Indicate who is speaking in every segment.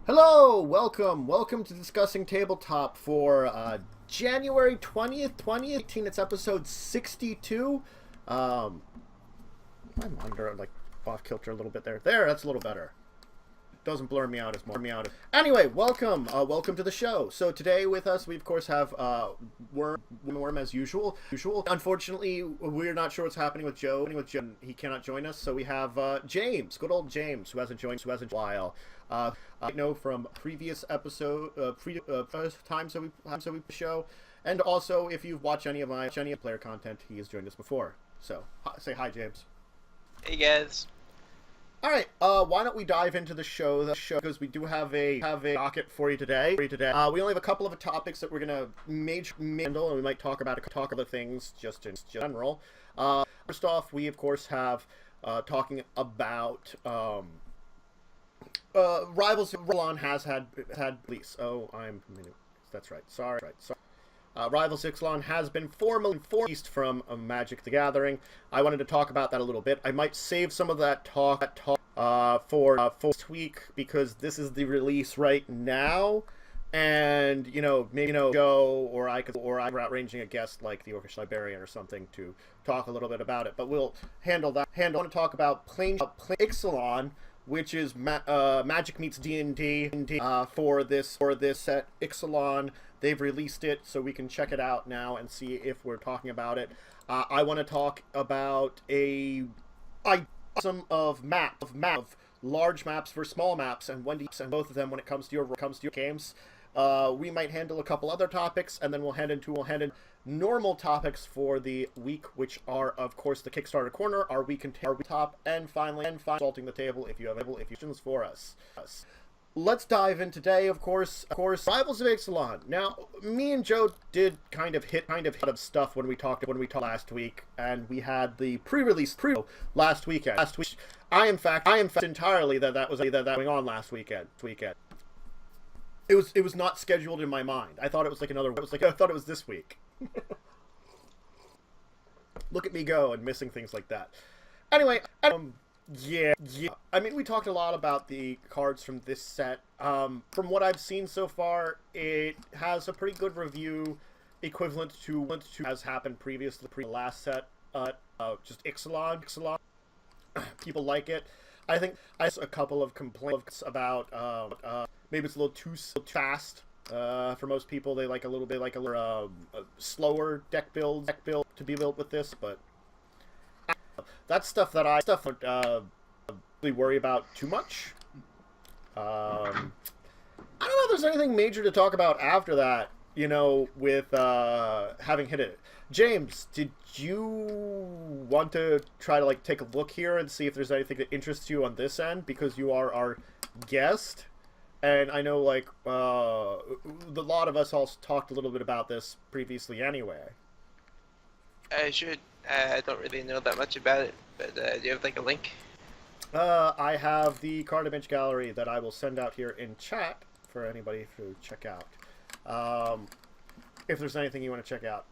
Speaker 1: Hello, welcome to Discussing Tabletop for January 20th, 2018. It's episode 62. My monitor, like, off kilter a little bit there. That's a little better. Doesn't blur me out as more. Anyway, welcome to the show. So today with us, we of course have Wyrm as usual. Unfortunately, we're not sure what's happening with Joe. He cannot join us. So we have James, good old James, who hasn't joined in a while. I know from previous times that we show, and also if you've watched any of my player content, he has joined us before. So say hi, James.
Speaker 2: Hey guys.
Speaker 1: All right, why don't we dive into the show? Because we do have a docket for you today. We only have a couple of topics that we're gonna handle, and we might talk about other things just in general. First off, we of course have talking about Rivals Ixalan has had release. That's right. Sorry. Rivals Ixalan has been formally released from Magic the Gathering. I wanted to talk about that a little bit. I might save some of that talk for this week because this is the release right now, and maybe Joe or I'm arranging a guest like the Orcish Librarian or something to talk a little bit about it. But we'll handle that. I want to talk about Planeshift Ixalan, which is Magic meets D&D for this set Ixalan. They've released it, so we can check it out now and see if we're talking about it. I want to talk about some of large maps for small maps, and both of them when it comes to your games. We might handle a couple other topics, and then we'll hand in normal topics for the week, which are of course the Kickstarter Korner, our week in top, and finally salting the table if you have questions for us. Let's dive in today. Of course, Rivals of Ixalan. Now, me and Joe did kind of hit stuff when we talked last week, and we had the pre-release last weekend. I in fact entirely that was going on last weekend. It was not scheduled in my mind. I thought it was I thought it was this week. Look at me go and missing things like that. Anyway, yeah. I mean, we talked a lot about the cards from this set. From what I've seen so far, it has a pretty good review, equivalent to has happened previous to the last set. Just Ixalan. People like it. I think I have a couple of complaints about maybe it's a little too fast. For most people, they like a little slower deck build to be built with this, but that's stuff that I don't really worry about too much. I don't know if there's anything major to talk about after that, with having hit it. James, did you want to try to take a look here and see if there's anything that interests you on this end, because you are our guest? And I know, a lot of us all talked a little bit about this previously anyway.
Speaker 2: I don't really know that much about it, but do you have a link?
Speaker 1: I have the card image gallery that I will send out here in chat for anybody to check out. If there's anything you want to check out.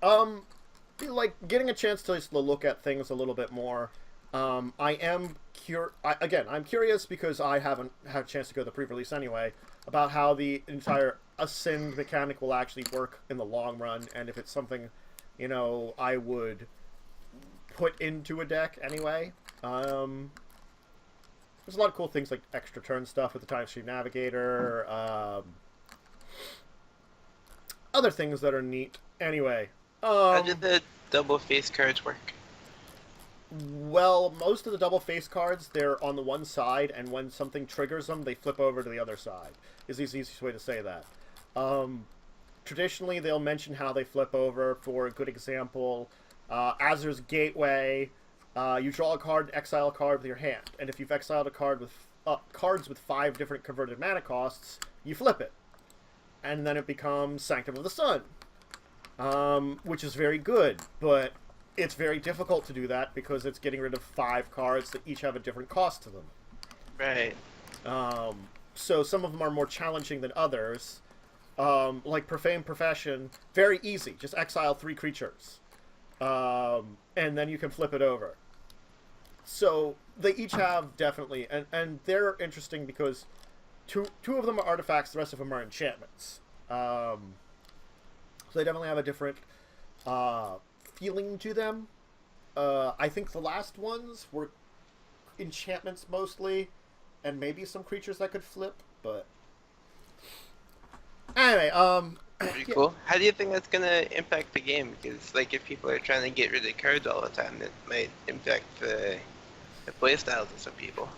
Speaker 1: Getting a chance to look at things a little bit more. I'm curious because I haven't had a chance to go to the pre-release anyway, about how the entire ascend mechanic will actually work in the long run, and if it's something, I would put into a deck anyway. There's a lot of cool things like extra turn stuff with the Time Stream Navigator, other things that are neat. Anyway,
Speaker 2: how did the double face cards work?
Speaker 1: Well, most of the double face cards, they're on the one side, and when something triggers them, they flip over to the other side, is the easiest way to say that. Traditionally, they'll mention how they flip over. For a good example, Azur's Gateway, you draw a card, exile a card with your hand, and if you've exiled a card with cards with 5 different converted mana costs, you flip it, and then it becomes Sanctum of the Sun, which is very good, but it's very difficult to do that because it's getting rid of 5 cards that each have a different cost to them.
Speaker 2: Right.
Speaker 1: So some of them are more challenging than others. Like Profane Profession, very easy. Just exile 3 creatures. And then you can flip it over. So they each have definitely, and they're interesting because two of them are artifacts, the rest of them are enchantments. So they definitely have a different feeling to them. I think the last ones were enchantments mostly, and maybe some creatures that could flip, but anyway,
Speaker 2: Pretty cool. How do you think that's gonna impact the game? Because like if people are trying to get rid of cards all the time, it might impact the playstyles of some people.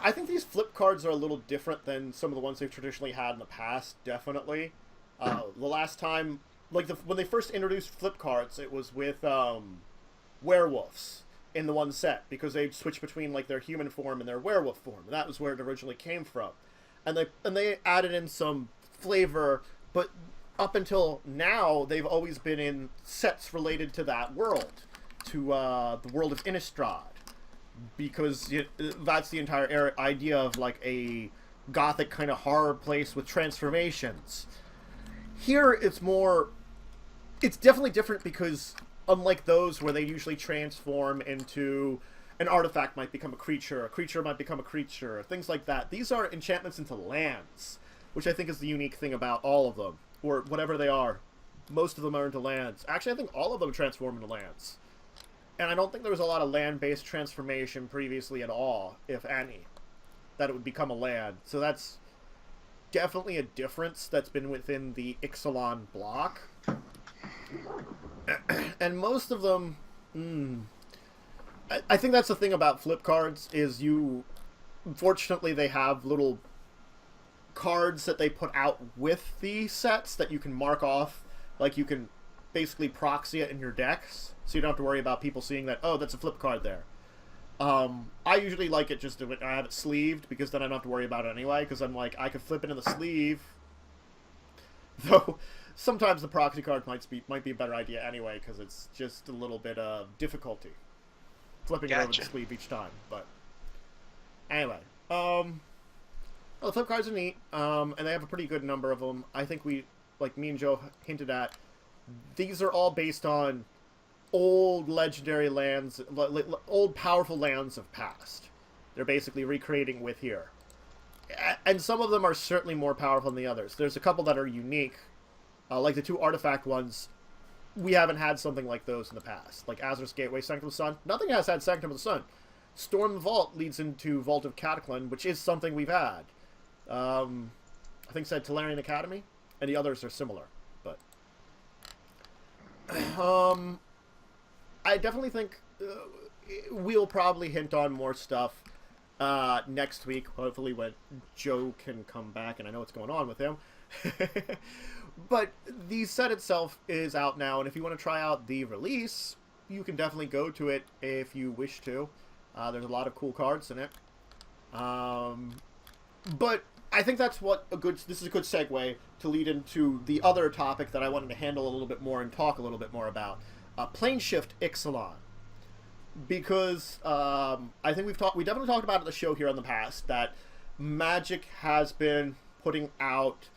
Speaker 1: I think these flip cards are a little different than some of the ones they've traditionally had in the past, definitely. The last time, like when they first introduced flip cards, it was with werewolves in the one set, because they'd switch between like their human form and their werewolf form, and that was where it originally came from. And they added in some flavor, but up until now, they've always been in sets related to that world, to the world of Innistrad, because that's the entire idea of like a gothic kind of horror place with transformations. Here, it's definitely different, because unlike those where they usually transform into an artifact might become a creature might become a creature, things like that. These are enchantments into lands, which I think is the unique thing about all of them, or whatever they are. Most of them are into lands. Actually, I think all of them transform into lands. And I don't think there was a lot of land-based transformation previously at all, if any, that it would become a land. So that's definitely a difference that's been within the Ixalan block. And most of them, I think that's the thing about flip cards, is unfortunately they have little cards that they put out with the sets that you can mark off, like you can basically proxy it in your decks, so you don't have to worry about people seeing that, oh, that's a flip card there. I usually like it just to I have it sleeved, because then I don't have to worry about it anyway, because I'm like, I could flip it in the sleeve, though sometimes the proxy card might be a better idea anyway, because it's just a little bit of difficulty flipping it over the sleeve each time. But anyway, well, the flip cards are neat, and they have a pretty good number of them. I think like me and Joe hinted at, these are all based on old legendary lands, old powerful lands of past. They're basically recreating with here. And some of them are certainly more powerful than the others. There's a couple that are unique, like the two artifact ones. We haven't had something like those in the past. Like Azur's Gateway, Sanctum of the Sun. Nothing has had Sanctum of the Sun. Storm Vault leads into Vault of Cataclysm, which is something we've had. I think said Tolarian Academy, and the others are similar. But I definitely think we'll probably hint on more stuff next week, hopefully when Joe can come back, and I know what's going on with him. But the set itself is out now, and if you want to try out the release, you can definitely go to it if you wish to. There's a lot of cool cards in it. But I think that's this is a good segue to lead into the other topic that I wanted to handle a little bit more and talk a little bit more about. Planeshift Ixalan. Because I think we definitely talked about it on the show here in the past, that Magic has been putting out,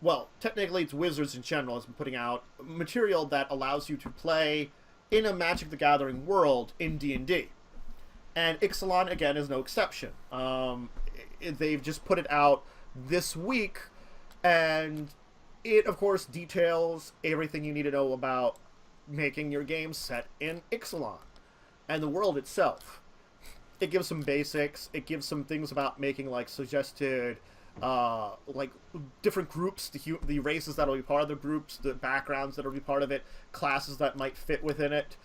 Speaker 1: well, technically it's Wizards in general, has been putting out material that allows you to play in a Magic the Gathering world in D&D. And Ixalan, again, is no exception. They've just put it out this week, and it, of course, details everything you need to know about making your game set in Ixalan and the world itself. It gives some basics. It gives some things about making, like, suggested, like, different groups, the races that will be part of the groups, the backgrounds that will be part of it, classes that might fit within it.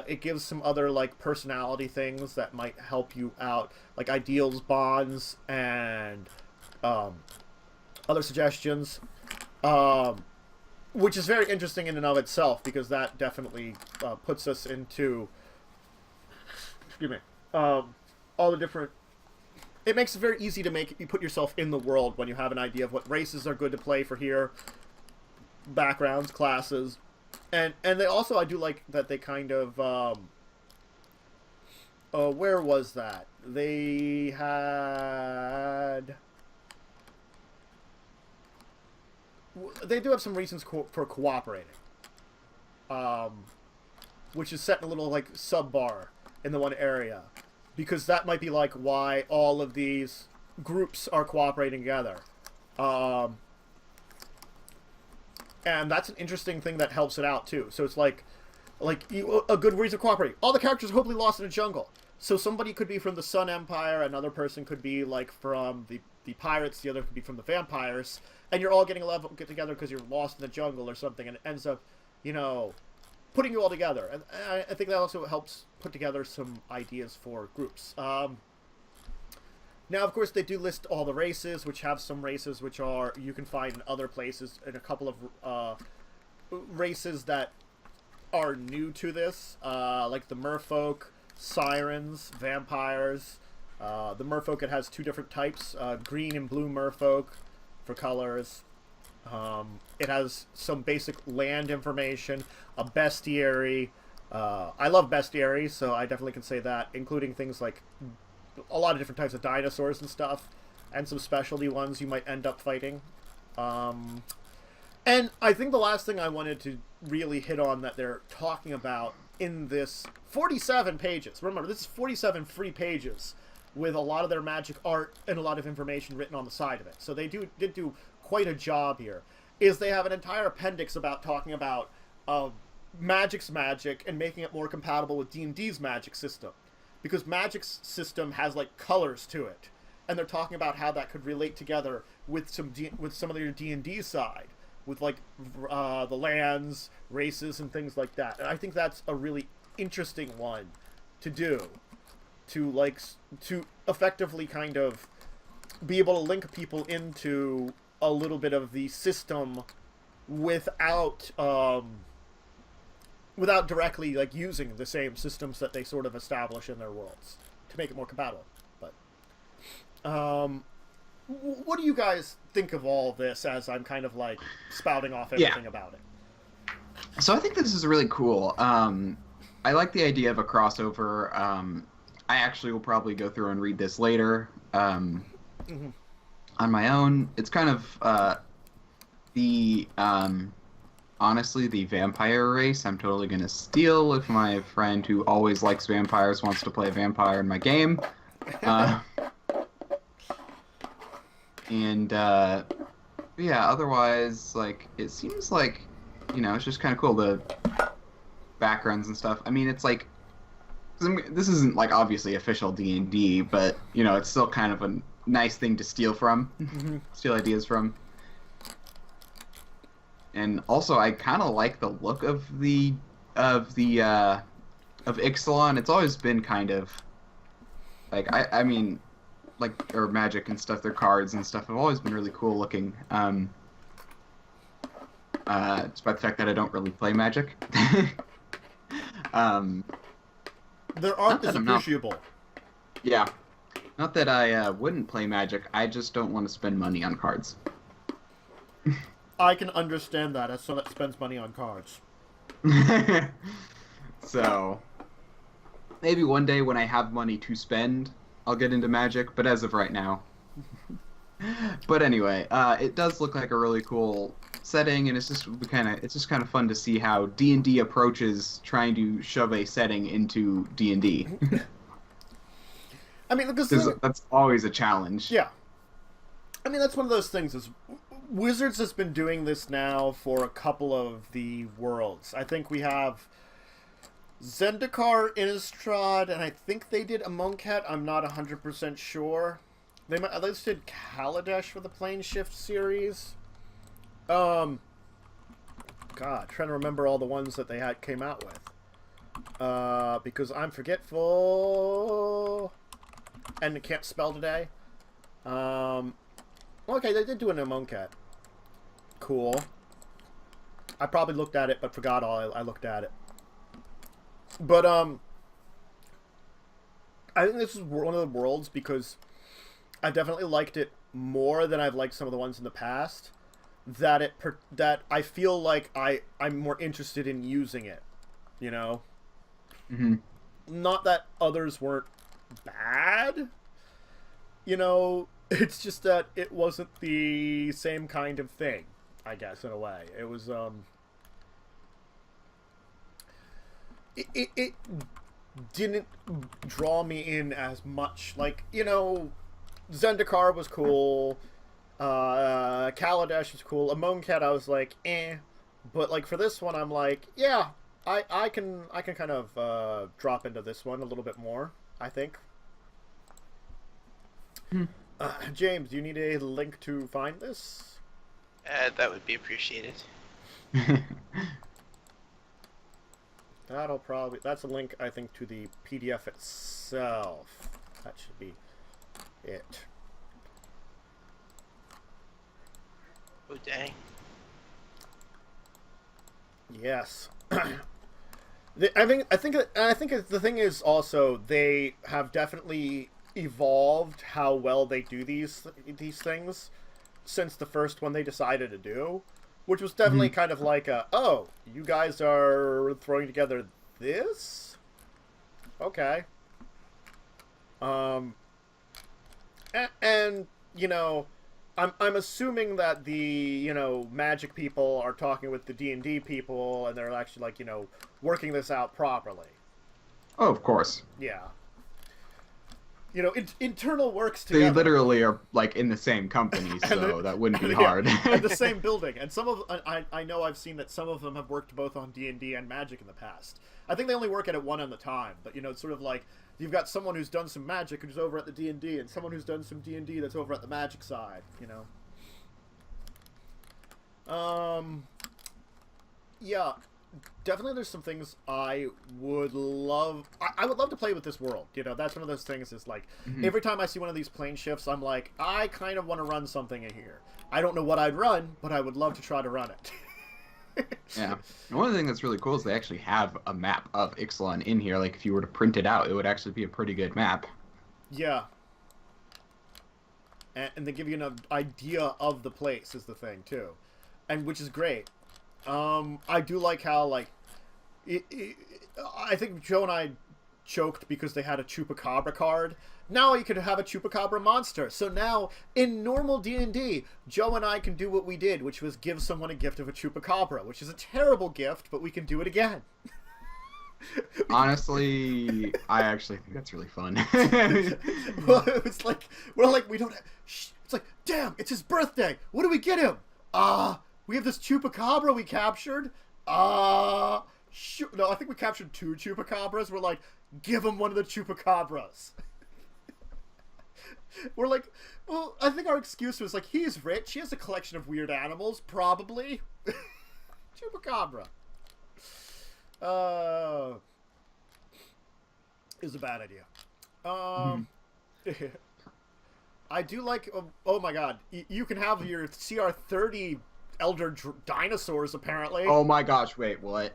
Speaker 1: It gives some other, like, personality things that might help you out, like ideals, bonds, and other suggestions. Which is very interesting in and of itself, because that definitely puts us into, excuse me, all the different. It makes it very easy to you put yourself in the world when you have an idea of what races are good to play for here, backgrounds, classes, and they also, I do like that they kind of where was that? They had. They do have some reasons for cooperating, which is set in a little, like, sub-bar in the one area, because that might be, like, why all of these groups are cooperating together. And that's an interesting thing that helps it out too. So it's like a good reason to cooperate. All the characters are hopefully lost in a jungle. So somebody could be from the Sun Empire, another person could be like from the pirates, the other could be from the vampires, and you're all get together because you're lost in the jungle or something, and it ends up, putting you all together. And I think that also helps put together some ideas for groups. Now, of course, they do list all the races, which have some races which you can find in other places, and a couple of races that are new to this, like the merfolk, sirens, vampires. The merfolk, it has 2 different types, green and blue merfolk for colors. It has some basic land information, a bestiary. I love bestiary, so I definitely can say that, including things like a lot of different types of dinosaurs and stuff, and some specialty ones you might end up fighting. And I think the last thing I wanted to really hit on that they're talking about in this 47 pages, remember, this is 47 free pages with a lot of their magic art and a lot of information written on the side of it. So they did do quite a job here, is they have an entire appendix about talking about Magic's magic and making it more compatible with D&D's magic system. Because Magic's system has like colors to it, and they're talking about how that could relate together with some of their D&D side, with like the lands, races, and things like that. And I think that's a really interesting one to do, to effectively kind of be able to link people into a little bit of the system without directly like using the same systems that they sort of establish in their worlds to make it more compatible. But what do you guys think of all this as I'm kind of like spouting off everything about it?
Speaker 3: So I think this is really cool. I like the idea of a crossover. I actually will probably go through and read this later on my own. It's kind of honestly, the vampire race, I'm totally going to steal if my friend who always likes vampires wants to play a vampire in my game. Yeah, otherwise, like, it seems like, it's just kind of cool, the backgrounds and stuff. I mean, it's like, this isn't, like, obviously official D&D, but, it's still kind of a nice thing to steal from, steal ideas from. And also, I kind of like the look of Ixalan. It's always been kind of like I mean, like, or Magic and stuff. Their cards and stuff have always been really cool looking. Despite the fact that I don't really play Magic.
Speaker 1: Their art is appreciable.
Speaker 3: Yeah, not that I wouldn't play Magic. I just don't want to spend money on cards.
Speaker 1: I can understand that as someone that spends money on cards.
Speaker 3: So, maybe one day when I have money to spend, I'll get into Magic, but as of right now. But anyway, it does look like a really cool setting, and it's just kind of fun to see how D&D approaches trying to shove a setting into D&D.
Speaker 1: I mean, because
Speaker 3: that's always a challenge.
Speaker 1: Yeah. I mean, that's one of those things is Wizards has been doing this now for a couple of the worlds. I think we have Zendikar, Innistrad, and I think they did Amonkhet. I'm not 100% sure. They might at least did Kaladesh for the Planeshift series. God, trying to remember all the ones that they came out with. Because I'm forgetful and can't spell today. Okay, they did do an Amonkhet. Cool. I probably looked at it, but forgot all I looked at it. But, I think this is one of the worlds because I definitely liked it more than I've liked some of the ones in the past. That I feel like I'm more interested in using it,
Speaker 3: Mm-hmm.
Speaker 1: Not that others weren't bad, it's just that it wasn't the same kind of thing, I guess, in a way. It was, It didn't draw me in as much. Like, Zendikar was cool. Kaladesh was cool. Amon Cat, I was like, eh. But like for this one, I'm like, yeah, I can kind of drop into this one a little bit more, I think. James, do you need a link to find this?
Speaker 2: That would be appreciated.
Speaker 1: That's a link, I think, to the PDF itself. That should be it.
Speaker 2: Oh dang.
Speaker 1: Yes. I think the thing is also they have definitely evolved how well they do these things since the first one they decided to do, which was definitely kind of like oh, you guys are throwing together this? Okay. And you know, I'm assuming that the, you know, Magic people are talking with the D&D people, and they're actually, like, you know, working this out properly.
Speaker 3: Oh, of course.
Speaker 1: Yeah. You know, internal works together.
Speaker 3: They literally are, like, in the same company, so that wouldn't be hard.
Speaker 1: And the same building. And some of... I know I've seen that some of them have worked both on D&D and Magic in the past. I think they only work at it one at a time, but, you know, it's sort of like... You've got someone who's done some Magic who's over at the D&D, and someone who's done some D&D that's over at the Magic side, you know? Yeah, definitely there's some things I would love... I would love to play with this world, you know? That's one of those things is, like, every time I see one of these plane shifts, I'm like, I kind of want to run something in here. I don't know what I'd run, but I would love to try to run it.
Speaker 3: Yeah. And one of the things that's really cool is they actually have a map of Ixalan in here. Like, if you were to print it out, it would actually be a pretty good map.
Speaker 1: Yeah. And they give you an idea of the place is the thing, too. And which is great. I do like how, like... I think Joe and I choked because they had a Chupacabra card. Now you could have a Chupacabra monster. So now, in normal D&D, Joe and I can do what we did, which was give someone a gift of a Chupacabra, which is a terrible gift, but we can do it again.
Speaker 3: Honestly, I actually think that's really fun.
Speaker 1: Well, it's like, we're like, we don't... It's like, damn, it's his birthday. What do we get him? We have this Chupacabra we captured. Shoot. No, I think we captured 2 Chupacabras. We're like, give him one of the Chupacabras. We're like, well, I think our excuse was like, he's rich. He has a collection of weird animals, probably. Chupacabra. Is a bad idea. I do like, oh my god, you can have your CR30 Elder Dinosaurs, apparently.
Speaker 3: Oh my gosh, wait, what?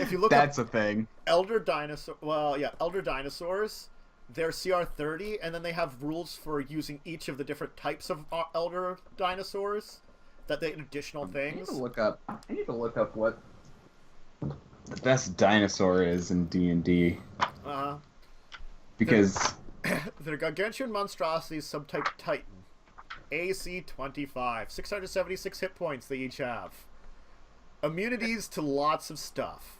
Speaker 1: If you look
Speaker 3: That's
Speaker 1: up
Speaker 3: a thing.
Speaker 1: Elder Dinosaur, well, yeah, Elder Dinosaurs, they're CR30, and then they have rules for using each of the different types of Elder Dinosaurs, that they additional things.
Speaker 3: I need to look up what the best dinosaur is in D&D. Because...
Speaker 1: They're gargantuan monstrosities, subtype Titan. AC 25. 676 hit points they each have. Immunities to lots of stuff.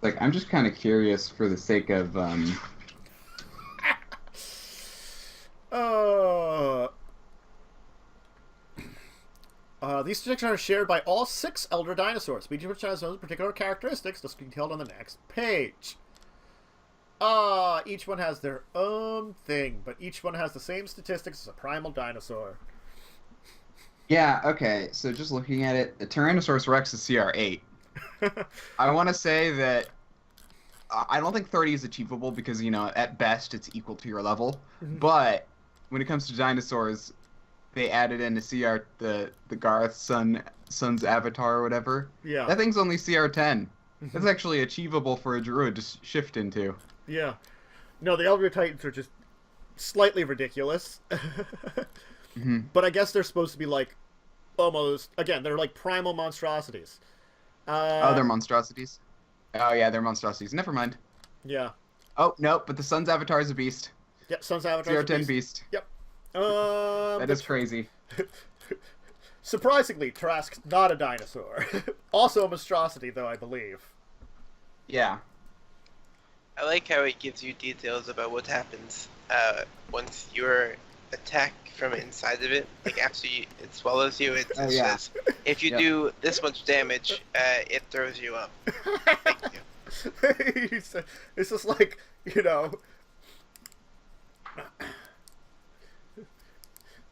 Speaker 3: Like, I'm just kind of curious for the sake of,
Speaker 1: these statistics are shared by all 6 Elder Dinosaurs. Each of which has those particular characteristics that's detailed on the next page. Each one has their own thing, but each one has the same statistics as a primal dinosaur.
Speaker 3: Yeah, okay, so just looking at it, the Tyrannosaurus Rex is CR8. I want to say that I don't think 30 is achievable because, you know, at best it's equal to your level. But when it comes to dinosaurs, they added in the Garth Sun's avatar or whatever.
Speaker 1: Yeah.
Speaker 3: That thing's only CR10. That's actually achievable for a druid to shift into.
Speaker 1: Yeah. No, the Elder Titans are just slightly ridiculous. But I guess they're supposed to be like almost, again, they're like primal monstrosities.
Speaker 3: They're monstrosities? Oh yeah, they're monstrosities. Never mind.
Speaker 1: Yeah.
Speaker 3: Oh, no, but the Sun's avatar is a beast.
Speaker 1: Yep, Sun's avatar is a
Speaker 3: CR10 beast.
Speaker 1: Yep.
Speaker 3: That is crazy.
Speaker 1: Surprisingly, Trask's not a dinosaur. Also a monstrosity, though, I believe.
Speaker 3: Yeah.
Speaker 2: I like how it gives you details about what happens. once you're attacked from inside of it, like after it swallows you, it says, if you do this much damage, it throws you up. Thank you.
Speaker 1: It's just like, you know.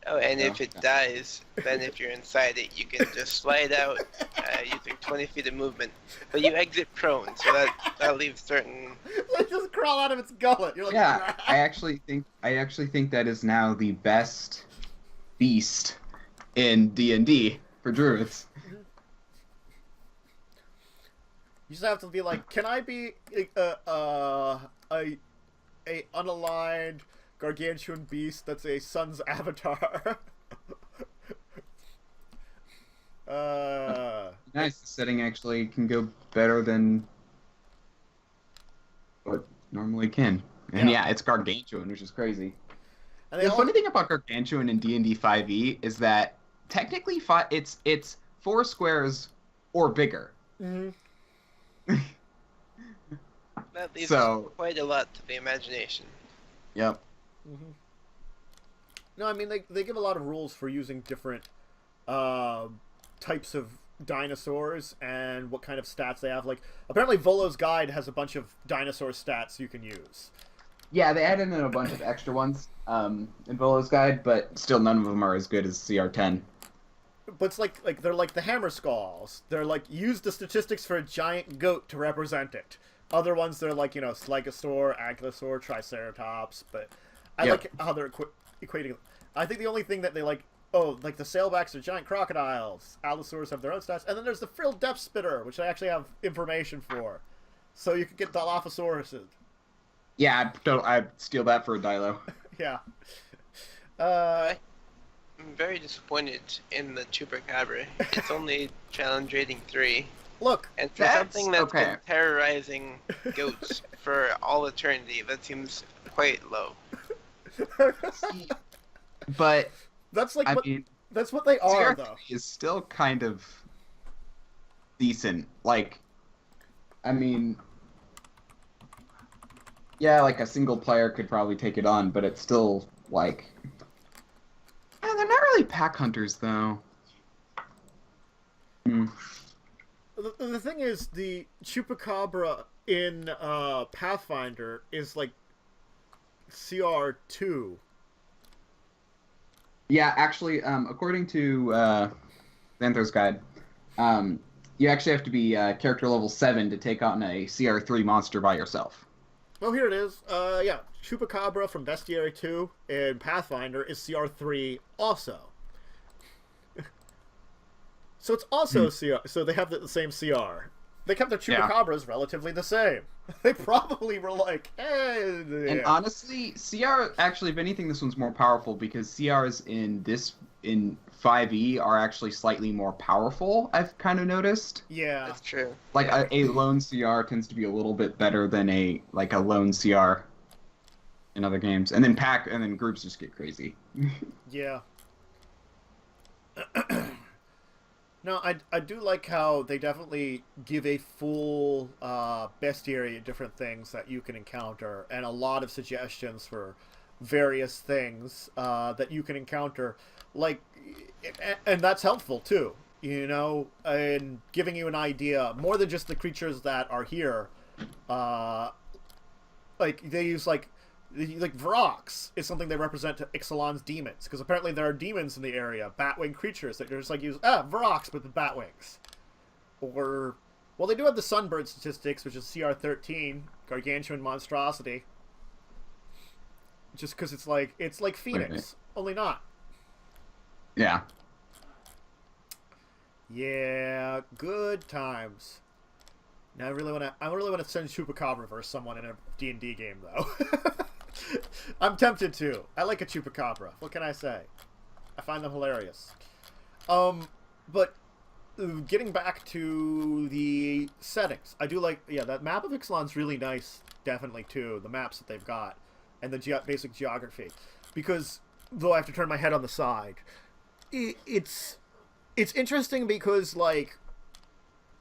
Speaker 2: Oh, and if it dies, then if you're inside it, you can just slide out using 20 feet of movement. But you exit prone, so that leaves certain...
Speaker 1: Like, just crawl out of its gullet. You're like,
Speaker 3: yeah, I actually think that is now the best beast in D&D for druids.
Speaker 1: You just have to be like, can I be a unaligned gargantuan beast that's a sun's avatar?
Speaker 3: Nice. The setting actually can go better than what normally can. And yeah, it's gargantuan, which is crazy. And the funny thing about gargantuan in D&D 5e is that technically it's 4 squares or bigger.
Speaker 1: Mm-hmm.
Speaker 2: That leaves
Speaker 1: quite
Speaker 2: a lot to the imagination.
Speaker 3: Yep.
Speaker 1: Mm-hmm. No, I mean they give a lot of rules for using different types of dinosaurs and what kind of stats they have. Like apparently Volo's Guide has a bunch of dinosaur stats you can use.
Speaker 3: Yeah, they added in a bunch of extra ones in Volo's Guide, but still none of them are as good as CR10.
Speaker 1: But it's like they're like the hammer skulls. They're like use the statistics for a giant goat to represent it. Other ones they're like, you know, Sligosaur, Ankylosaur, Triceratops, but I like how they're equating. I think the only thing that they like, like the sailbacks are giant crocodiles. Allosaurs have their own stats, and then there's the frilled depth spitter, which I actually have information for, so you can get Dilophosaurus.
Speaker 3: Yeah, I'd steal that for a Dilo.
Speaker 1: Yeah.
Speaker 2: I'm very disappointed in the Chupacabra. It's only challenge rating 3.
Speaker 1: Look,
Speaker 2: and for something that's been terrorizing goats for all eternity, that seems quite low.
Speaker 3: But
Speaker 1: that's like that's what they
Speaker 3: are,
Speaker 1: though.
Speaker 3: Is still kind of decent. Like, I mean, yeah, like a single player could probably take it on, but it's still like, they're not really pack hunters though.
Speaker 1: The thing is, the Chupacabra in Pathfinder is like CR2.
Speaker 3: Yeah, actually, according to Xanthar's Guide, you actually have to be character level 7 to take on a CR3 monster by yourself.
Speaker 1: Oh, here it is. Yeah, Chupacabra from Bestiary 2 in Pathfinder is CR3 also. So it's also CR. So they have the same CR. They kept their Chupacabras relatively the same. They probably were like, eh. Yeah.
Speaker 3: And honestly, CR, actually, if anything, this one's more powerful because CRs in 5e are actually slightly more powerful, I've kind of noticed.
Speaker 1: Yeah.
Speaker 2: That's true.
Speaker 3: Like, a lone CR tends to be a little bit better than a lone CR in other games. And then groups just get crazy.
Speaker 1: Yeah. No, I do like how they definitely give a full bestiary of different things that you can encounter, and a lot of suggestions for various things that you can encounter, like, and that's helpful too, you know, and giving you an idea more than just the creatures that are here. Like they use like Vrox is something they represent to Ixalan's demons, because apparently there are demons in the area, batwing creatures that just like use Vrox with the batwings. Or, well, they do have the Sunbird statistics, which is CR13, gargantuan monstrosity. Just because it's like Phoenix, only not.
Speaker 3: Yeah.
Speaker 1: Yeah, good times. Now I really want to send Chupacabra versus someone in a D&D game though. I'm tempted to. I like a Chupacabra. What can I say? I find them hilarious. But getting back to the settings, I do like, that map of Ixalan's really nice, definitely too. The maps that they've got and the basic geography, because though I have to turn my head on the side, it's interesting because like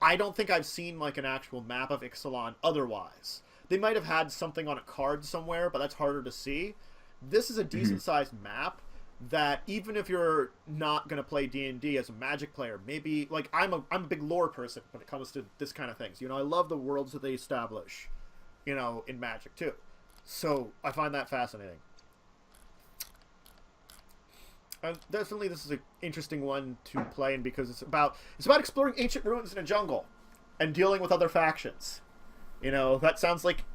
Speaker 1: I don't think I've seen like an actual map of Ixalan otherwise. They might have had something on a card somewhere, but that's harder to see. this is a decent-sized map that even if you're not going to play D&D as a Magic player, maybe, like, I'm a big lore person when it comes to this kind of things. You know, I love the worlds that they establish, you know, in Magic, too. So, I find that fascinating. Definitely this is an interesting one to play in because it's about exploring ancient ruins in a jungle and dealing with other factions. You know, that sounds like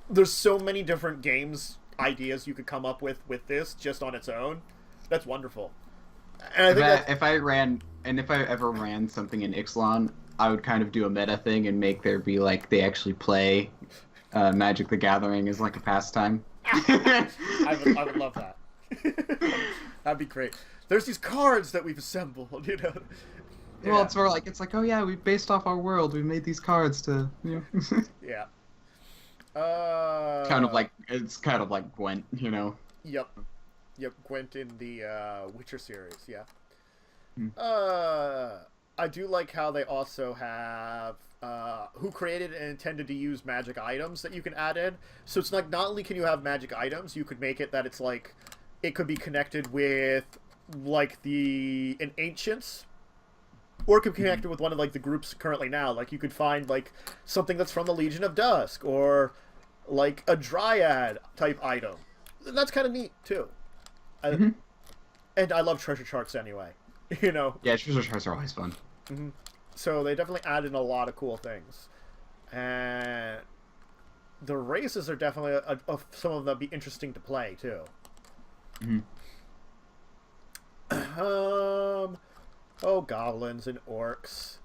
Speaker 1: there's so many different games ideas you could come up with this just on its own. That's wonderful. And I think
Speaker 3: if I ever ran something in Ixalan, I would kind of do a meta thing and make there be like they actually play Magic the Gathering as like a pastime.
Speaker 1: I would love that. That'd be great. There's these cards that we've assembled, you know. Yeah.
Speaker 3: Well, it's more like oh yeah, we based off our world, we made these cards to
Speaker 1: Yeah.
Speaker 3: It's kind of like Gwent, you know.
Speaker 1: Yep, Gwent in the Witcher series, yeah. I do like how they also have who created and intended to use magic items that you can add in. So it's like not only can you have magic items, you could make it that it's like it could be connected with like an ancients, or it could be connected with one of like the groups currently now. Like you could find like something that's from the Legion of Dusk or like a dryad type item. And that's kind of neat too. And I love treasure charts anyway. You know.
Speaker 3: Yeah, treasure charts are always fun.
Speaker 1: So they definitely added a lot of cool things, and the races are definitely some of them that'd be interesting to play too. Goblins and orcs,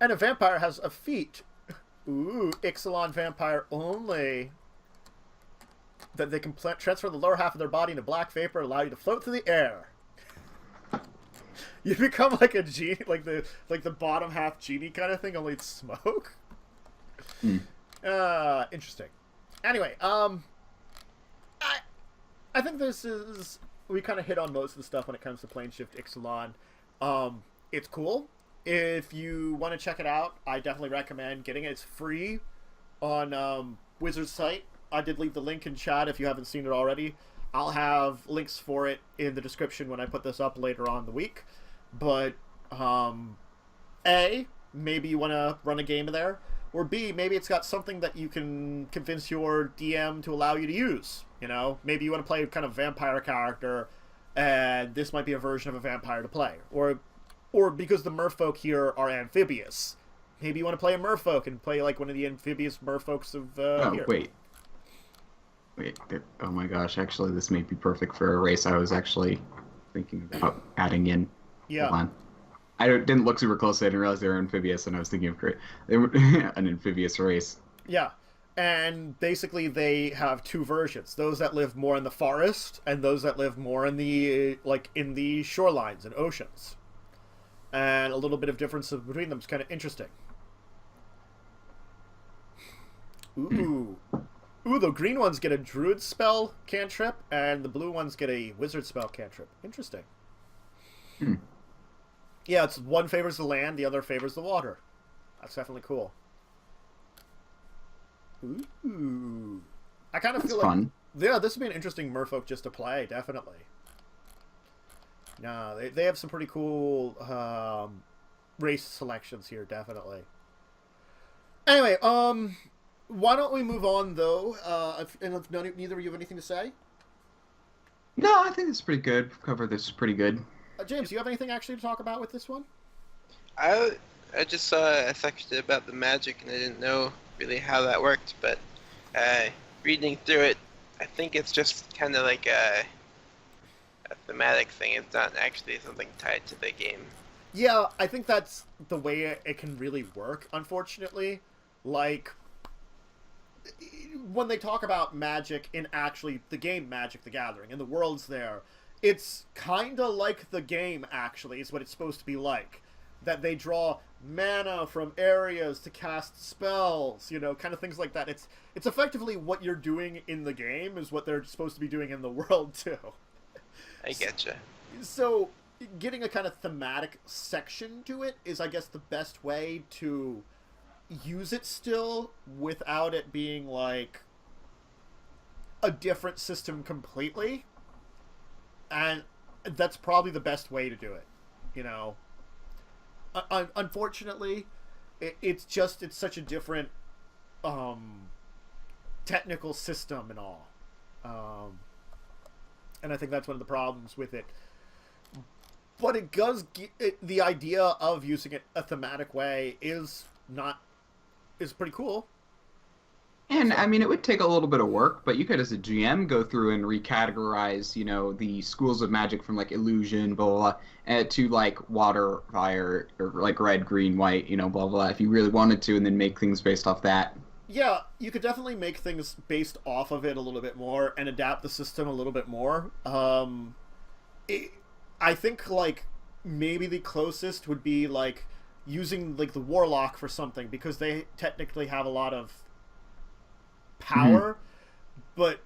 Speaker 1: and a vampire has a feat. Ooh, Ixalan vampire only. That they can transfer the lower half of their body into black vapor, allow you to float through the air. You become like a genie, like the bottom half genie kind of thing, only it's smoke. Interesting. Anyway, I think we kind of hit on most of the stuff when it comes to Planeshift Ixalan. It's cool. If you want to check it out, I definitely recommend getting it. It's free on Wizard's site. I did leave the link in chat if you haven't seen it already. I'll have links for it in the description when I put this up later on in the week. But, A, maybe you want to run a game there. Or B, maybe it's got something that you can convince your DM to allow you to use. You know, maybe you want to play kind of vampire character, and this might be a version of a vampire to play. Or because the merfolk here are amphibious. Maybe you want to play a merfolk and play like one of the amphibious merfolks of here.
Speaker 3: Wait, oh my gosh, actually this may be perfect for a race I was actually thinking about adding in.
Speaker 1: Yeah.
Speaker 3: Hold on. I didn't look super close, I didn't realize they were amphibious, and I was thinking of an amphibious race.
Speaker 1: Yeah, and basically they have two versions: those that live more in the forest, and those that live more in the shorelines and oceans. And a little bit of difference between them is kind of interesting. Ooh, the green ones get a druid spell cantrip, and the blue ones get a wizard spell cantrip. Interesting. Yeah, it's one favors the land, the other favors the water. That's definitely cool. Ooh. I kind of feel like... Yeah, this would be an interesting merfolk just to play, definitely. No, they have some pretty cool race selections here, definitely. Anyway, why don't we move on, though? If neither of you have anything to say?
Speaker 3: No, I think it's pretty good. We've covered this pretty good.
Speaker 1: James, do you have anything actually to talk about with this one?
Speaker 2: I just saw a section about the magic, and I didn't know really how that worked, but reading through it, I think it's just kind of like a thematic thing. It's not actually something tied to the game.
Speaker 1: Yeah, I think that's the way it can really work, unfortunately. Like, when they talk about magic in actually the game Magic the Gathering, and the world's there, it's kind of like the game, actually, is what it's supposed to be like. That they draw mana from areas to cast spells, you know, kind of things like that. It's effectively what you're doing in the game is what they're supposed to be doing in the world, too.
Speaker 2: I getcha.
Speaker 1: So, getting a kind of thematic section to it is, I guess, the best way to use it still without it being, like, a different system completely, and that's probably the best way to do it. You know, unfortunately, it's such a different technical system and all, and I think that's one of the problems with it. But it does the idea of using it a thematic way is pretty cool.
Speaker 3: And I mean, it would take a little bit of work, but you could, as a GM, go through and recategorize, you know, the schools of magic from like illusion, blah blah, blah, to like water, fire, or like red, green, white, you know, blah blah, if you really wanted to, and then make things based off that.
Speaker 1: Yeah, you could definitely make things based off of it a little bit more and adapt the system a little bit more. I think like maybe the closest would be like using like the warlock for something, because they technically have a lot of power, but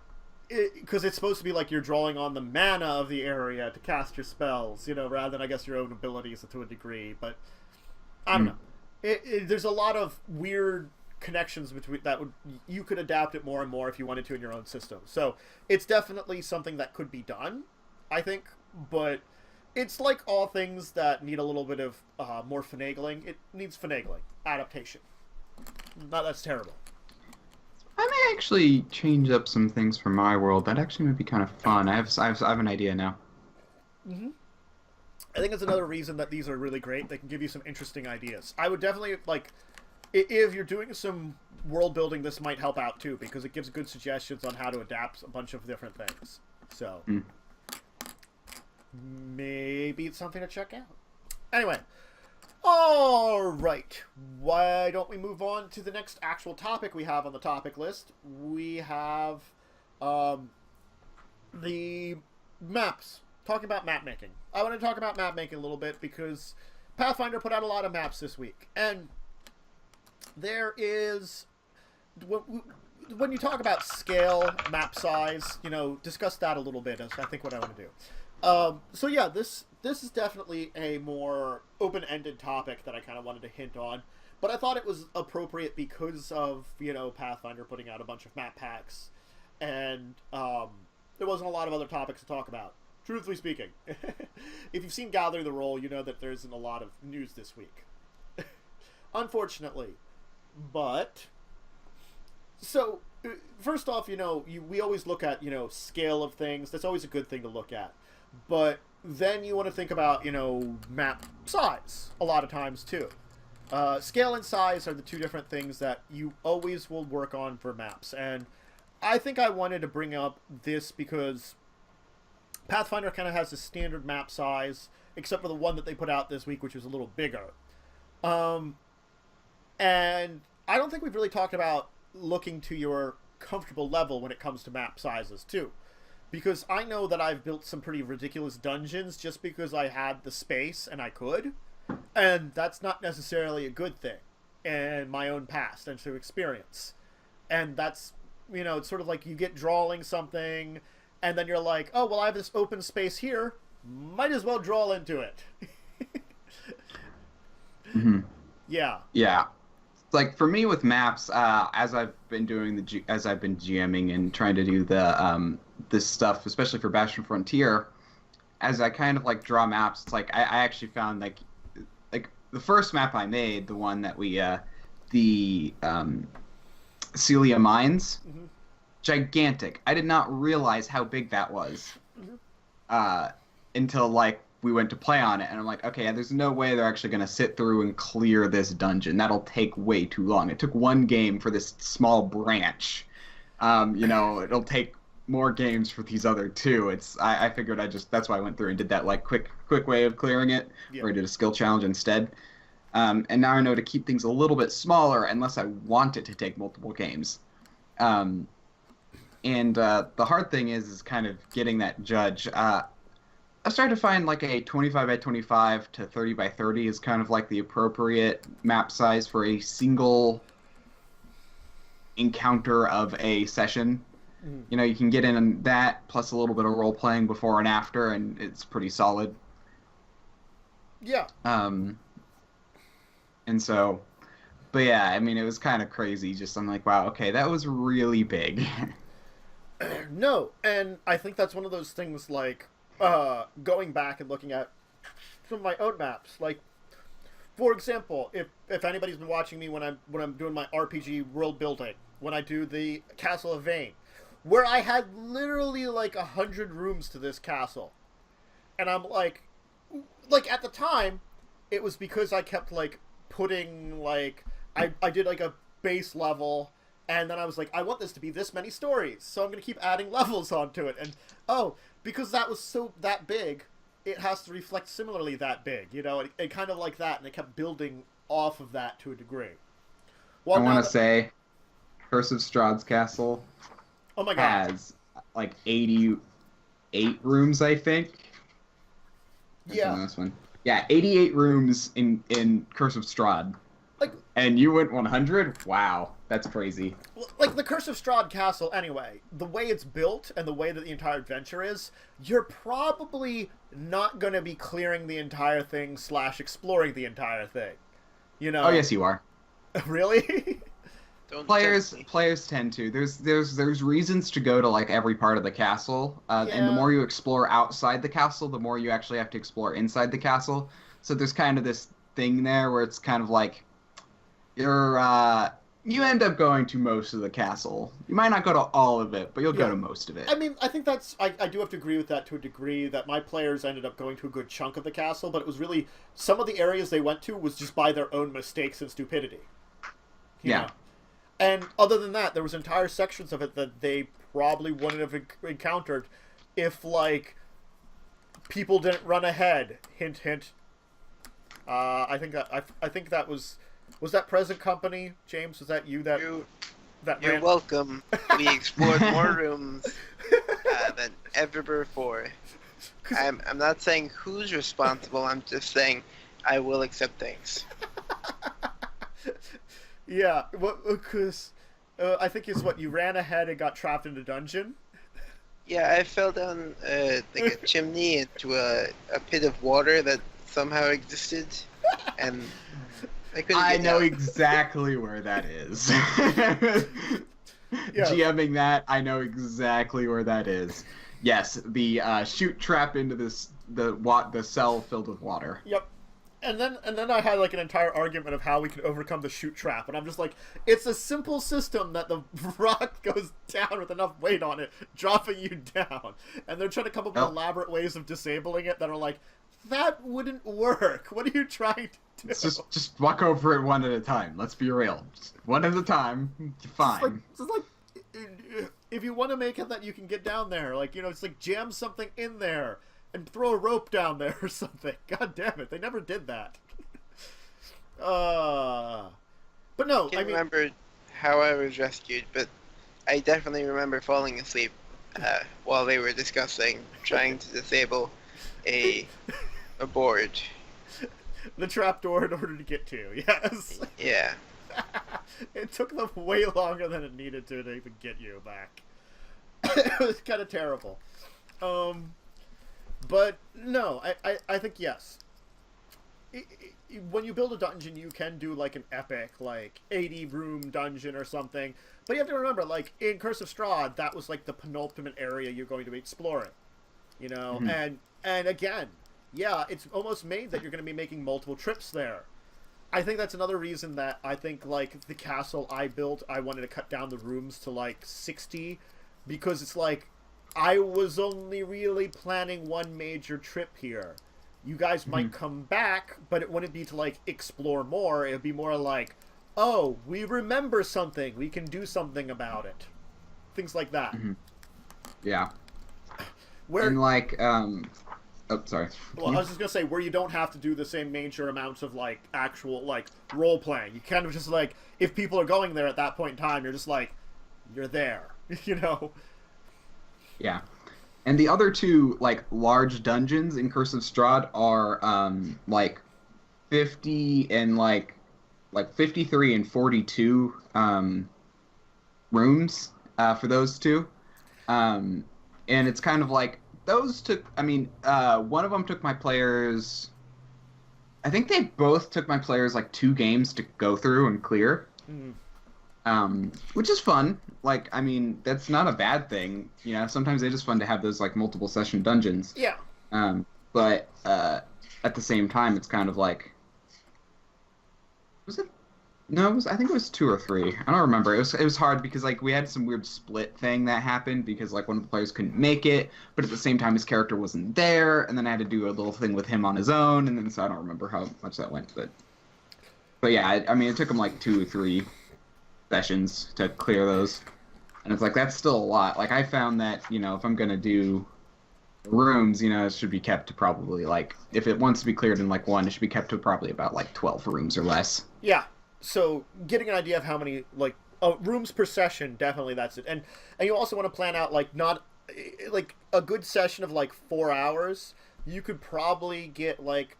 Speaker 1: because it's supposed to be like you're drawing on the mana of the area to cast your spells, you know, rather than I guess your own abilities to a degree. But I don't know. There's a lot of weird connections between that you could adapt it more and more if you wanted to in your own system. So it's definitely something that could be done, I think, but it's like all things that need a little bit of more finagling. It needs finagling, adaptation. Not that's terrible.
Speaker 3: I may actually change up some things for my world. That actually might be kind of fun. I have an idea now.
Speaker 1: Mm-hmm. I think that's another reason that these are really great. They can give you some interesting ideas. I would definitely, like, if you're doing some world building, this might help out too, because it gives good suggestions on how to adapt a bunch of different things. So, maybe it's something to check out. Anyway. Alright, why don't we move on to the next actual topic we have on the topic list? We have the maps. Talking about map making. I want to talk about map making a little bit because Pathfinder put out a lot of maps this week. And there is... When you talk about scale, map size, you know, discuss that a little bit is I think what I want to do. So yeah, this is definitely a more open-ended topic that I kind of wanted to hint on, but I thought it was appropriate because of, you know, Pathfinder putting out a bunch of map packs, and there wasn't a lot of other topics to talk about, truthfully speaking. If you've seen Gathering the Roll, you know that there isn't a lot of news this week. Unfortunately. But, so, first off, you know, we always look at, you know, scale of things. That's always a good thing to look at. But then you want to think about, you know, map size a lot of times too. Scale and size are the two different things that you always will work on for maps. And I think I wanted to bring up this because Pathfinder kind of has a standard map size, except for the one that they put out this week, which was a little bigger. And I don't think we've really talked about looking to your comfortable level when it comes to map sizes too. Because I know that I've built some pretty ridiculous dungeons just because I had the space and I could. And that's not necessarily a good thing in my own past and through experience. And that's, you know, it's sort of like you get drawing something and then you're like, oh, well, I have this open space here. Might as well draw into it. Yeah.
Speaker 3: Yeah. Like for me with maps, as I've been doing as I've been GMing and trying to do the this stuff, especially for Bastion Frontier, as I kind of like draw maps, it's like I actually found like the first map I made, the one that we the Celia Mines, gigantic. I did not realize how big that was until like we went to play on it, and I'm like, okay, there's no way they're actually going to sit through and clear this dungeon. That'll take way too long. It took one game for this small branch. You know, it'll take more games for these other two. I figured that's why I went through and did that like quick way of clearing it, or I did a skill challenge instead. And now I know to keep things a little bit smaller unless I want it to take multiple games. And the hard thing is kind of getting that judge. I started to find like a 25 by 25 to 30 by 30 is kind of like the appropriate map size for a single encounter of a session. You know, you can get in on that plus a little bit of role playing before and after, and it's pretty solid.
Speaker 1: Yeah.
Speaker 3: And so, but yeah, I mean, it was kind of crazy. Just I'm like, wow, okay, that was really big.
Speaker 1: No, and I think that's one of those things like going back and looking at some of my own maps. Like, for example, if anybody's been watching me when I'm doing my RPG world building, when I do the Castle of Vane, where I had literally like 100 rooms to this castle, and I'm like at the time, it was because I kept like putting like I did like a base level. And then I was like, I want this to be this many stories, so I'm going to keep adding levels onto it. And, because that was that big, it has to reflect similarly that big, you know? It kind of like that, and it kept building off of that to a degree.
Speaker 3: Well, I want to say, Curse of Strahd's castle
Speaker 1: oh my God.
Speaker 3: has, like, 88 rooms, I think.
Speaker 1: Yeah.
Speaker 3: This one. Yeah, 88 rooms in Curse of Strahd.
Speaker 1: Like,
Speaker 3: and you went 100? Wow, that's crazy.
Speaker 1: Like, the Curse of Strahd Castle, anyway, the way it's built and the way that the entire adventure is, you're probably not going to be clearing the entire thing / exploring the entire thing. You know?
Speaker 3: Oh, yes, you are.
Speaker 1: Really?
Speaker 3: Players tend to. There's reasons to go to, like, every part of the castle, and the more you explore outside the castle, the more you actually have to explore inside the castle. So there's kind of this thing there where it's kind of like, you end up going to most of the castle. You might not go to all of it, but you'll go to most of it.
Speaker 1: I mean, I think I do have to agree with that to a degree, that my players ended up going to a good chunk of the castle, but it was really, some of the areas they went to was just by their own mistakes and stupidity. You know? And other than that, there was entire sections of it that they probably wouldn't have encountered if, like, people didn't run ahead. Hint, hint. I think that was that present company, James? Was that you that...
Speaker 2: You're welcome. We explored more rooms than ever before. I'm not saying who's responsible, I'm just saying I will accept thanks.
Speaker 1: Yeah, because I think it's what, you ran ahead and got trapped in a dungeon?
Speaker 2: Yeah, I fell down like a chimney into a pit of water that somehow existed, and I
Speaker 3: know exactly where that is. GMing that, I know exactly where that is. Yes, the chute trap into the cell filled with water.
Speaker 1: Yep. And then I had like an entire argument of how we could overcome the chute trap, and I'm just like, it's a simple system that the rock goes down with enough weight on it, dropping you down. And they're trying to come up with elaborate ways of disabling it that are like, that wouldn't work. What are you trying to do?
Speaker 3: Just walk over it one at a time. Let's be real. Just one at a time. Fine.
Speaker 1: It's like if you want to make it that you can get down there, like, you know, it's like jam something in there and throw a rope down there or something. God damn it, they never did that. But no,
Speaker 2: I can't remember how I was rescued, but I definitely remember falling asleep while they were discussing trying to disable a board.
Speaker 1: The trapdoor in order to get to, yes.
Speaker 2: Yeah.
Speaker 1: It took them way longer than it needed to even get you back. It was kind of terrible. But no, I think yes. When you build a dungeon, you can do like an epic, like 80-room dungeon or something. But you have to remember, like in Curse of Strahd, that was like the penultimate area you're going to be exploring. You know, and again, yeah, it's almost made that you're going to be making multiple trips there. I think that's another reason that I think, like, the castle I built, I wanted to cut down the rooms to, like, 60, because it's like, I was only really planning one major trip here. You guys might come back, but it wouldn't be to, like, explore more. It would be more like, oh, we remember something. We can do something about it. Things like that.
Speaker 3: Yeah.
Speaker 1: Where,
Speaker 3: and, like, oh, sorry.
Speaker 1: Well, I was just going to say, where you don't have to do the same major amounts of, like, actual, like, role-playing. You kind of just, like, if people are going there at that point in time, you're just like, you're there, you know?
Speaker 3: Yeah. And the other two, like, large dungeons in Curse of Strahd are, like, 50 and, like 53 and 42, rooms, for those two. And it's kind of like, those took, I mean, one of them took my players, I think they both took my players, like, 2 games to go through and clear. which is fun. Like, I mean, that's not a bad thing. You know, sometimes it's just fun to have those like multiple session dungeons.
Speaker 1: Yeah.
Speaker 3: But at the same time, it's kind of like, was it? No, I think it was 2 or 3. I don't remember. It was hard because like we had some weird split thing that happened because like one of the players couldn't make it, but at the same time his character wasn't there, and then I had to do a little thing with him on his own, and then so I don't remember how much that went, but yeah, I mean it took him like 2 or 3 sessions to clear those, and it's like that's still a lot. Like I found that if I'm gonna do rooms, it should be kept to probably like if it wants to be cleared in like 1, it should be kept to probably about like 12 rooms or less.
Speaker 1: Yeah. So getting an idea of how many like rooms per session, definitely that's it. And you also want to plan out like not like a good session of like 4 hours. You could probably get like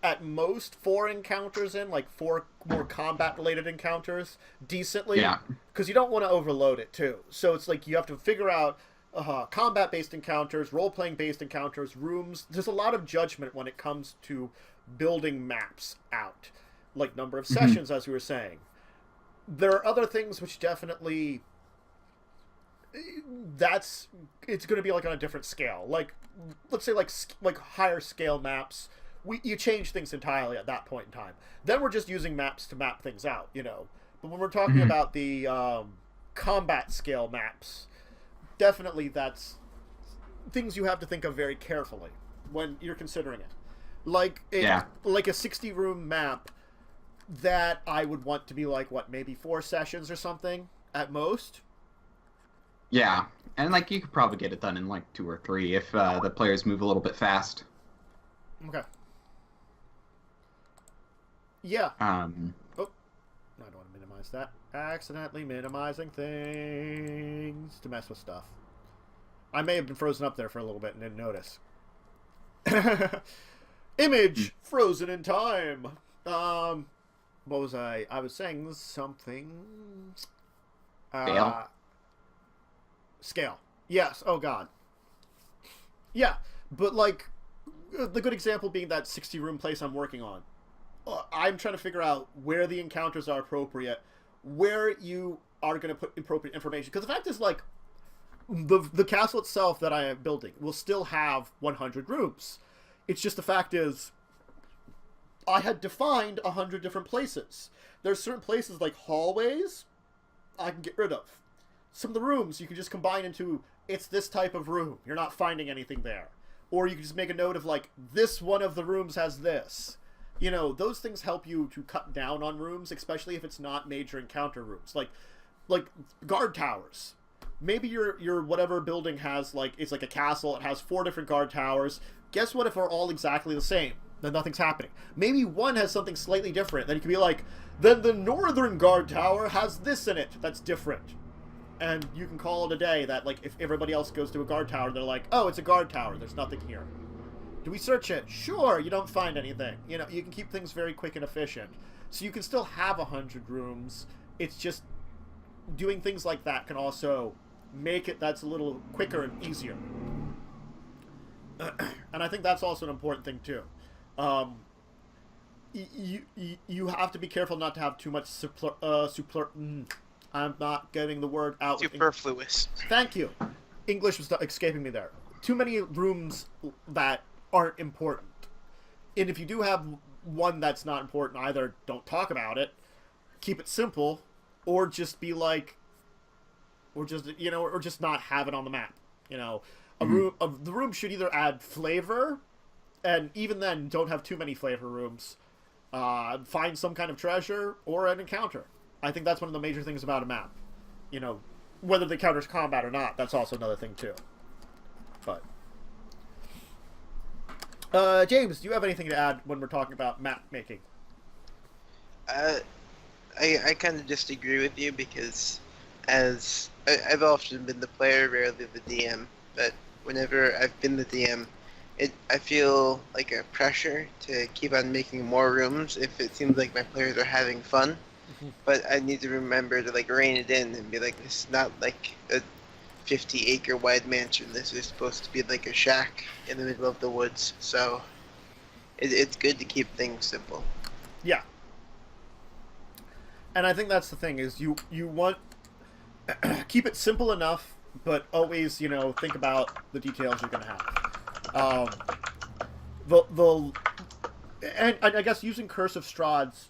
Speaker 1: at most 4 encounters in, like 4 more combat related encounters decently.
Speaker 3: Yeah.
Speaker 1: Because you don't want to overload it too. So it's like you have to figure out combat based encounters, role playing based encounters, rooms. There's a lot of judgment when it comes to building maps out. Like number of sessions, as we were saying. There are other things which definitely it's going to be like on a different scale. Like let's say like higher scale maps, you change things entirely at that point in time. Then we're just using maps to map things out, But when we're talking about the combat scale maps, definitely that's things you have to think of very carefully when you're considering it. Like a 60 room map that I would want to be like, maybe 4 sessions or something at most?
Speaker 3: Yeah, and like you could probably get it done in like 2 or 3 if the players move a little bit fast.
Speaker 1: Okay. Yeah. Oh, I don't want to minimize that. Accidentally minimizing things to mess with stuff. I may have been frozen up there for a little bit and didn't notice. Image frozen in time. What was I? I was saying something.
Speaker 3: Scale.
Speaker 1: Scale. Yes. Oh God. Yeah, but like the good example being that 60 room place I'm working on. I'm trying to figure out where the encounters are appropriate, where you are going to put appropriate information. Because the fact is, like, the castle itself that I am building will still have 100 rooms. It's just the fact is, I had defined 100 different places. There's certain places like hallways I can get rid of. Some of the rooms you can just combine into, it's this type of room. You're not finding anything there. Or you can just make a note of like, this one of the rooms has this. Those things help you to cut down on rooms, especially if it's not major encounter rooms. Like guard towers. Maybe your whatever building has it's like a castle, it has 4 different guard towers. Guess what if they're all exactly the same? Then nothing's happening. Maybe one has something slightly different. Then you can be like, then the northern guard tower has this in it that's different. And you can call it a day that, like, if everybody else goes to a guard tower, they're like, oh, it's a guard tower. There's nothing here. Do we search it? Sure, you don't find anything. You can keep things very quick and efficient. So you can still have 100 rooms. It's just doing things like that can also make it that's a little quicker and easier. And I think that's also an important thing, too. You have to be careful not to have too much I'm not getting the word out.
Speaker 2: Superfluous.
Speaker 1: Thank you. English was escaping me there. Too many rooms that aren't important. And if you do have one that's not important, either don't talk about it, keep it simple, or just be like, or just not have it on the map. The room should either add flavor, and even then, don't have too many flavor rooms. Find some kind of treasure or an encounter. I think that's one of the major things about a map. Whether the encounter's combat or not, that's also another thing too. But James, do you have anything to add when we're talking about map making?
Speaker 2: I kind of just agree with you because I've often been the player, rarely the DM, but whenever I've been the DM, I feel like a pressure to keep on making more rooms if it seems like my players are having fun. But I need to remember to rein it in and be like, this is not like a 50-acre wide mansion. This is supposed to be like a shack in the middle of the woods. So it's good to keep things simple.
Speaker 1: Yeah. And I think that's the thing is you want keep it simple enough, but always think about the details you're going to have. And I guess using Curse of Strahd's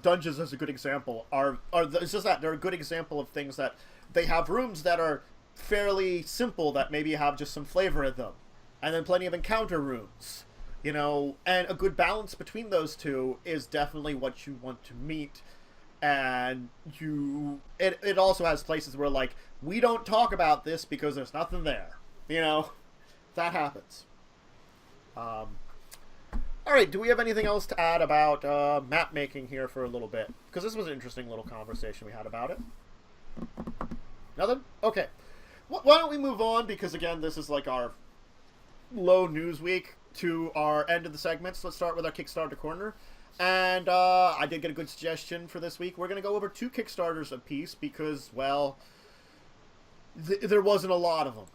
Speaker 1: dungeons as a good example it's just that they're a good example of things that they have rooms that are fairly simple that maybe have just some flavor in them, and then plenty of encounter rooms, and a good balance between those two is definitely what you want to meet. And it also has places where like we don't talk about this because there's nothing there, that happens. All right, do we have anything else to add about map making here for a little bit? Because this was an interesting little conversation we had about it. Nothing? Okay. Why don't we move on? Because, again, this is like our low news week to our end of the segments. Let's start with our Kickstarter Korner. And I did get a good suggestion for this week. We're going to go over 2 Kickstarters apiece because, well, there wasn't a lot of them.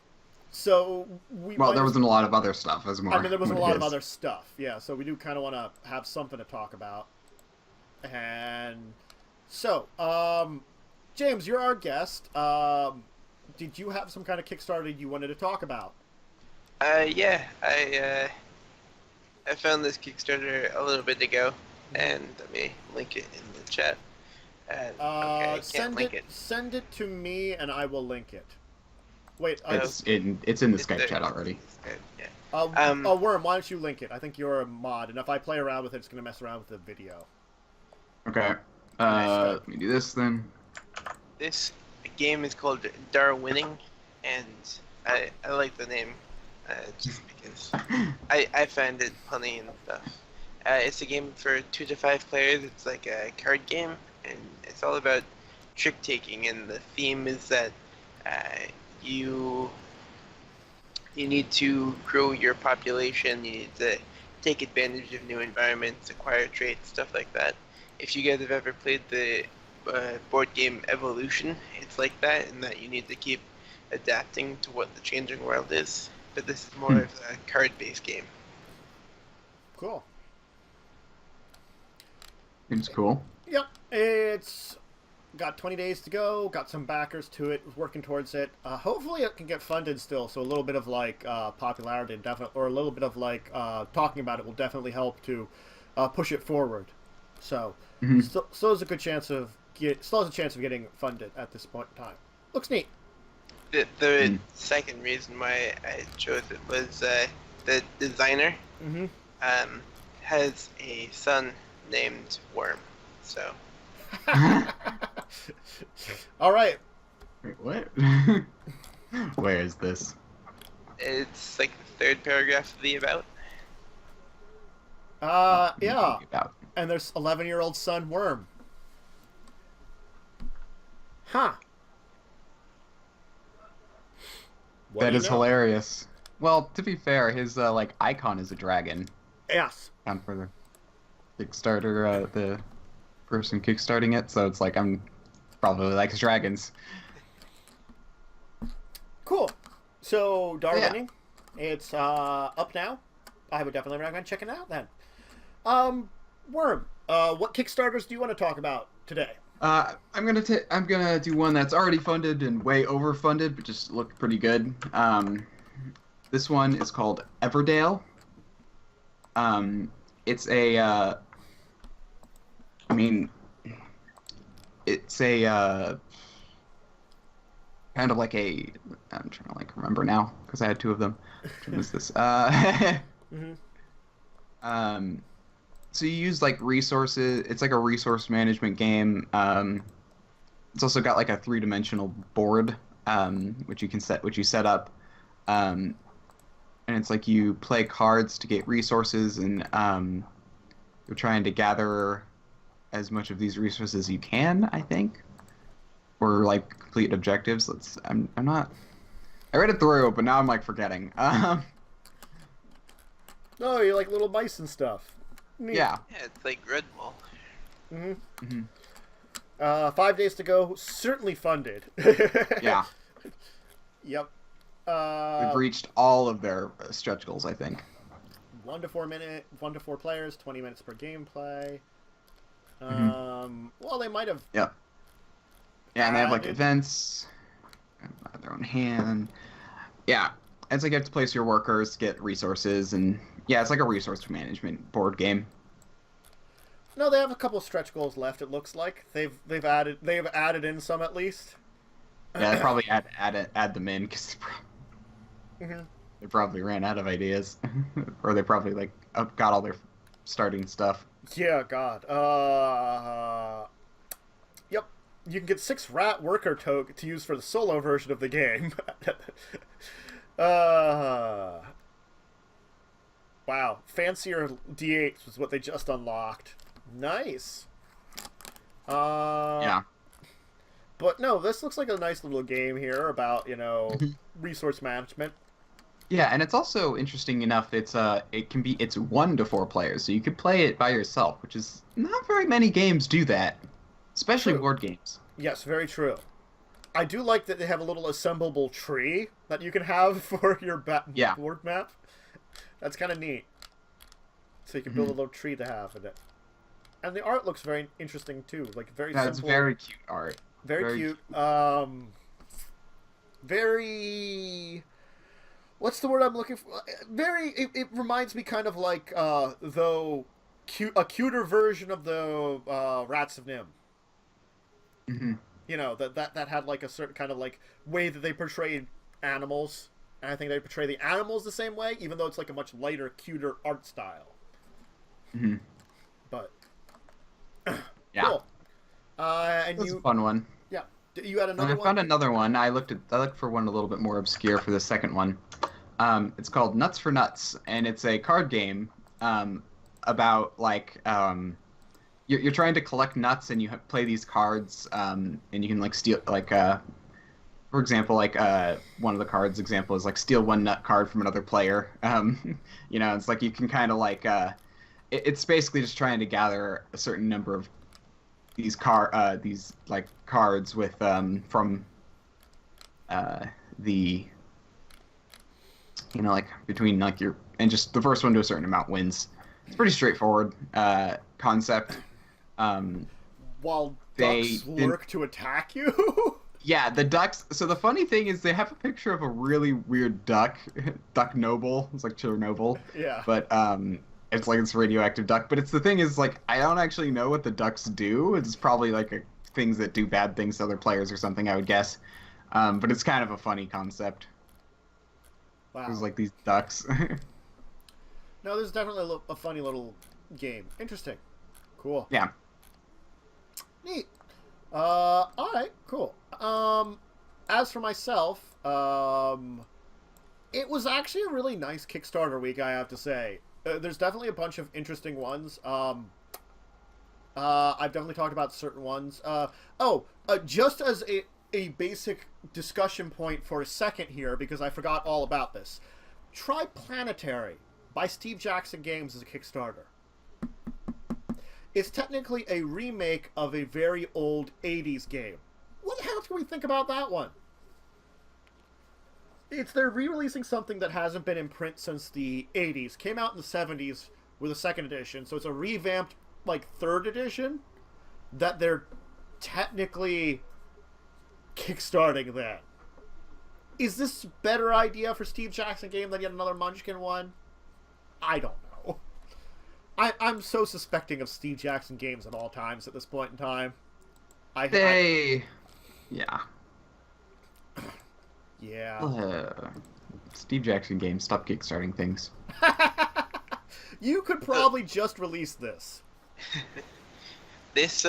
Speaker 1: So
Speaker 3: there wasn't a lot of other stuff. There wasn't
Speaker 1: a lot of other stuff. Yeah, so we do kind of want to have something to talk about. And so, James, you're our guest. Did you have some kind of Kickstarter you wanted to talk about?
Speaker 2: Yeah, I found this Kickstarter a little bit ago, and let me link it in the chat. Okay, I can't link it.
Speaker 1: Send it to me, and I will link it. Wait,
Speaker 3: it's in the Skype chat already.
Speaker 2: Yeah.
Speaker 1: Wyrm, why don't you link it? I think you're a mod, and if I play around with it, it's going to mess around with the video.
Speaker 3: Okay. Let me do this then.
Speaker 2: This game is called Darwinning, and I like the name just because I find it funny and stuff. It's a game for 2 to 5 players. It's like a card game, and it's all about trick taking. And the theme is that you need to grow your population. You need to take advantage of new environments, acquire traits, stuff like that. If you guys have ever played the board game Evolution, it's like that, in that you need to keep adapting to what the changing world is. But this is more of a card-based game.
Speaker 1: Cool.
Speaker 3: It's cool.
Speaker 1: Yep, it's got 20 days to go, got some backers to it, working towards it. Hopefully it can get funded still, so a little bit of like popularity or a little bit of like talking about it will definitely help to push it forward. So still has a good chance of getting funded at this point in time. Looks neat.
Speaker 2: The second reason why I chose it was the designer has a son named Wyrm, so.
Speaker 1: All right.
Speaker 3: Wait, what? Where is this?
Speaker 2: It's like the 3rd paragraph of the about.
Speaker 1: Yeah. And there's 11-year-old son Wyrm. Huh.
Speaker 3: That is hilarious. Well, to be fair, his like icon is a dragon.
Speaker 1: Yes.
Speaker 3: For the Kickstarter, the person kickstarting it, so it's like I'm probably likes dragons.
Speaker 1: Cool. So Darwinning, it's up now. I would definitely recommend checking it out then. Wyrm, what Kickstarters do you want to talk about today?
Speaker 3: I'm gonna do one that's already funded and way overfunded, but just looked pretty good. This one is called Everdale. It's a it's a kind of like a. I'm trying to remember now because I had 2 of them. Which one is this? So you use like resources. It's like a resource management game. It's also got like a 3-dimensional board, which you set up, and it's like you play cards to get resources, and you're trying to gather as much of these resources as you can, I think, or like complete objectives. I'm not. I read it through, but now I'm like forgetting.
Speaker 1: Oh, you like little mice and stuff. Neat.
Speaker 2: Yeah, it's like Redwall.
Speaker 1: 5 days to go. Certainly funded.
Speaker 3: Yeah.
Speaker 1: Yep.
Speaker 3: We've reached all of their stretch goals, I think.
Speaker 1: 1 to 4 players, 20 minutes per gameplay. Well, they might have.
Speaker 3: Yeah. Yeah, and they have like
Speaker 1: added-
Speaker 3: events, their own hand. Yeah, it's like you have to place your workers, get resources, and yeah, it's like a resource management board game.
Speaker 1: No, they have a couple stretch goals left. It looks like they've added in some at least.
Speaker 3: Yeah, they probably add them in because
Speaker 1: Mm-hmm.
Speaker 3: they probably ran out of ideas, or they probably like got all their starting stuff.
Speaker 1: Yeah, God. Yep. You can get 6 rat worker to use for the solo version of the game. Wow. Fancier D8s was what they just unlocked. Nice.
Speaker 3: Yeah.
Speaker 1: But no, this looks like a nice little game here about, resource management.
Speaker 3: Yeah, and it's also interesting enough. It's 1 to 4 players, so you could play it by yourself, which is not very many games do that, especially
Speaker 1: True.
Speaker 3: board games.
Speaker 1: Yes, very true. I do like that they have a little assemblable tree that you can have for your board map. That's kind of neat. So you can build a little tree to have in it. And the art looks very interesting too, like very simple.
Speaker 3: That's very cute art.
Speaker 1: Very cute. Very. What's the word I'm looking for? Very. It reminds me kind of like a cuter version of the Rats of Nim.
Speaker 3: Mm-hmm.
Speaker 1: That had like a certain kind of like way that they portrayed animals, and I think they portray the animals the same way, even though it's like a much lighter, cuter art style.
Speaker 3: Mm-hmm.
Speaker 1: But
Speaker 3: yeah,
Speaker 1: cool. And
Speaker 3: that's a fun one.
Speaker 1: Yeah, you had another
Speaker 3: And I found another one. I looked for one a little bit more obscure for the second one. It's called Nuts for Nuts, and it's a card game about like you're trying to collect nuts, and you play these cards, and you can like steal like for example, like one of the cards example is like steal 1 nut card from another player. It's like you can kind of like it's basically just trying to gather a certain number of these cards with from the like between like your and just the first one to a certain amount wins. It's pretty straightforward concept.
Speaker 1: While ducks lurk to attack you.
Speaker 3: Yeah, the ducks. So the funny thing is they have a picture of a really weird duck, Duck Noble. It's like Chernobyl.
Speaker 1: Yeah.
Speaker 3: But it's like it's a radioactive duck. But the thing is like I don't actually know what the ducks do. It's probably like things that do bad things to other players or something, I would guess. But it's kind of a funny concept.
Speaker 1: Wow.
Speaker 3: It's like these ducks.
Speaker 1: No, there's definitely a funny little game. Interesting. Cool.
Speaker 3: Yeah.
Speaker 1: Neat. All right. Cool. As for myself, it was actually a really nice Kickstarter week, I have to say. There's definitely a bunch of interesting ones. I've definitely talked about certain ones. Just as a basic discussion point for a second here, because I forgot all about this. Try Planetary by Steve Jackson Games as a Kickstarter. It's technically a remake of a very old 80s game. What the hell can we think about that one? They're re-releasing something that hasn't been in print since the 80s. Came out in the 70s with a 2nd edition, so it's a revamped, like, 3rd edition that they're technically kickstarting that. Is this a better idea for Steve Jackson game than yet another Munchkin one? I don't know. I'm so suspecting of Steve Jackson games at all times at this point in time.
Speaker 3: Yeah.
Speaker 1: Yeah.
Speaker 3: Steve Jackson games, stop kickstarting things.
Speaker 1: You could probably just release this.
Speaker 2: This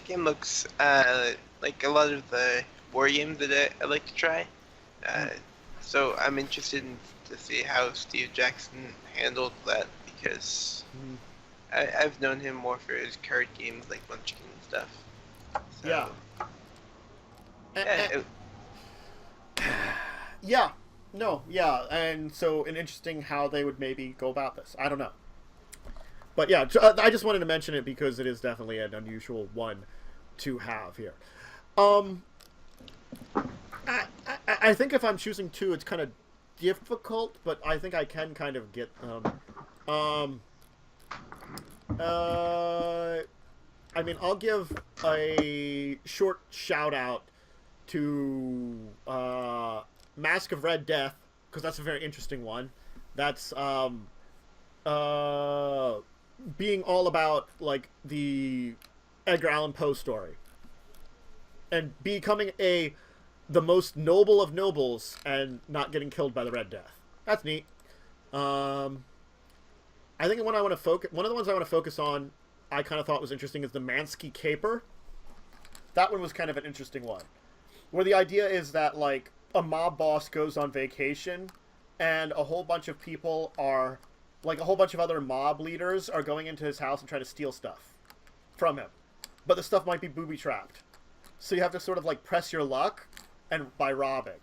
Speaker 2: game looks like a lot of the war games that I like to try. So I'm interested to see how Steve Jackson handled that, because I've known him more for his card games like Munchkin and stuff. So,
Speaker 1: yeah. And so interesting how they would maybe go about this. I don't know. But yeah, I just wanted to mention it because it is definitely an unusual one to have here. I think if I'm choosing 2, it's kind of difficult, but I think I can kind of get them. I mean, I'll give a short shout out to Mask of Red Death, because that's a very interesting one. That's being all about like the Edgar Allan Poe story and becoming the most noble of nobles and not getting killed by the Red Death. That's neat. I think one of the ones I want to focus on, I kind of thought was interesting, is the Mansky Caper. That one was kind of an interesting one, where the idea is that like a mob boss goes on vacation, and a whole bunch of people are, like a whole bunch of other mob leaders are going into his house and try to steal stuff from him, but the stuff might be booby trapped, so you have to sort of like press your luck and by robbing.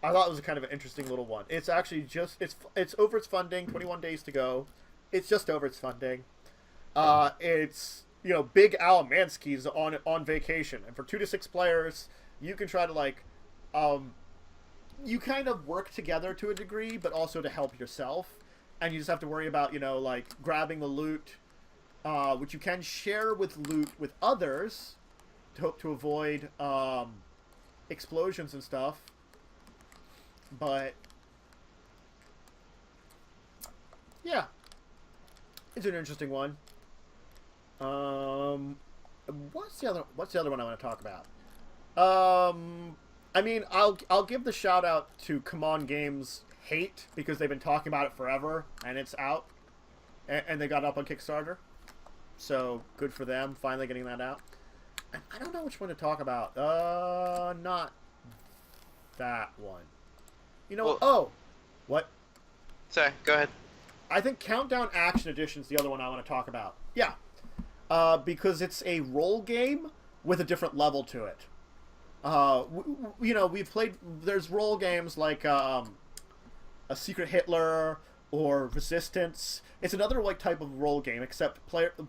Speaker 1: I thought it was a kind of an interesting little one. It's actually just it's over its funding. 21 days to go. It's just over its funding. It's, you know, Big Al Mansky's on vacation, and for 2 to 6 players, you can try to like, you kind of work together to a degree, but also to help yourself, and you just have to worry about, you know, like grabbing the loot, which you can share with loot with others to hope to avoid explosions and stuff. But yeah, it's an interesting one. What's the other one I want to talk about? I mean, I'll give the shout out to Come On Games Hate, because they've been talking about it forever and it's out, and they got up on Kickstarter, so good for them finally getting that out. And I don't know which one to talk about. Not that one. You know,
Speaker 2: Well,
Speaker 1: what?
Speaker 2: Sorry, go ahead.
Speaker 1: I think Countdown Action Edition is the other one I want to talk about. Yeah. Because it's a role game with a different level to it. You know, we've played, there's role games like a Secret Hitler or Resistance. It's another like type of role game, except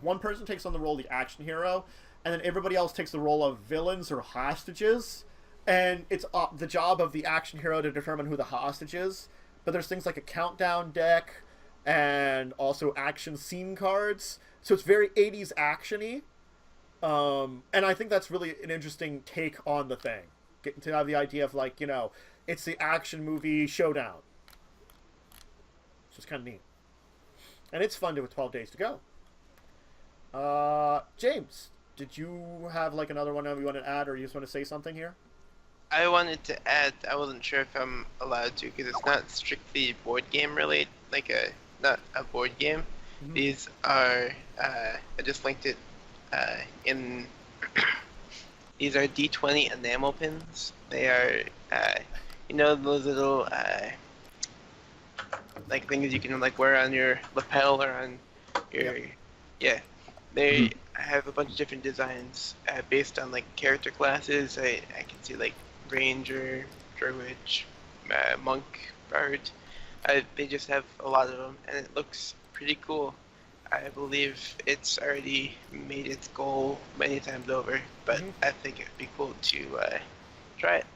Speaker 1: one person takes on the role of the action hero, and then everybody else takes the role of villains or hostages. And it's the job of the action hero to determine who the hostage is. But there's things like a countdown deck and also action scene cards. So it's very 80s action-y. And I think that's really an interesting take on the thing. Getting to have the idea of, like, you know, it's the action movie showdown. So it's kind of neat. And it's fun with 12 days to go. James, did you have, like, another one you want to add, or you just want to say something here?
Speaker 2: I wanted to add, I wasn't sure if I'm allowed to, because it's not strictly board game related, not a board game.
Speaker 1: Mm-hmm.
Speaker 2: These are, I just linked it in, these are D20 enamel pins. They are, you know, those little, like things you can like wear on your lapel or on your, yeah. They have a bunch of different designs based on like character classes. I can see like Ranger, Druid, Monk, Bard. They just have a lot of them, and it looks pretty cool. I believe it's already made its goal many times over, but I think it'd be cool to try it.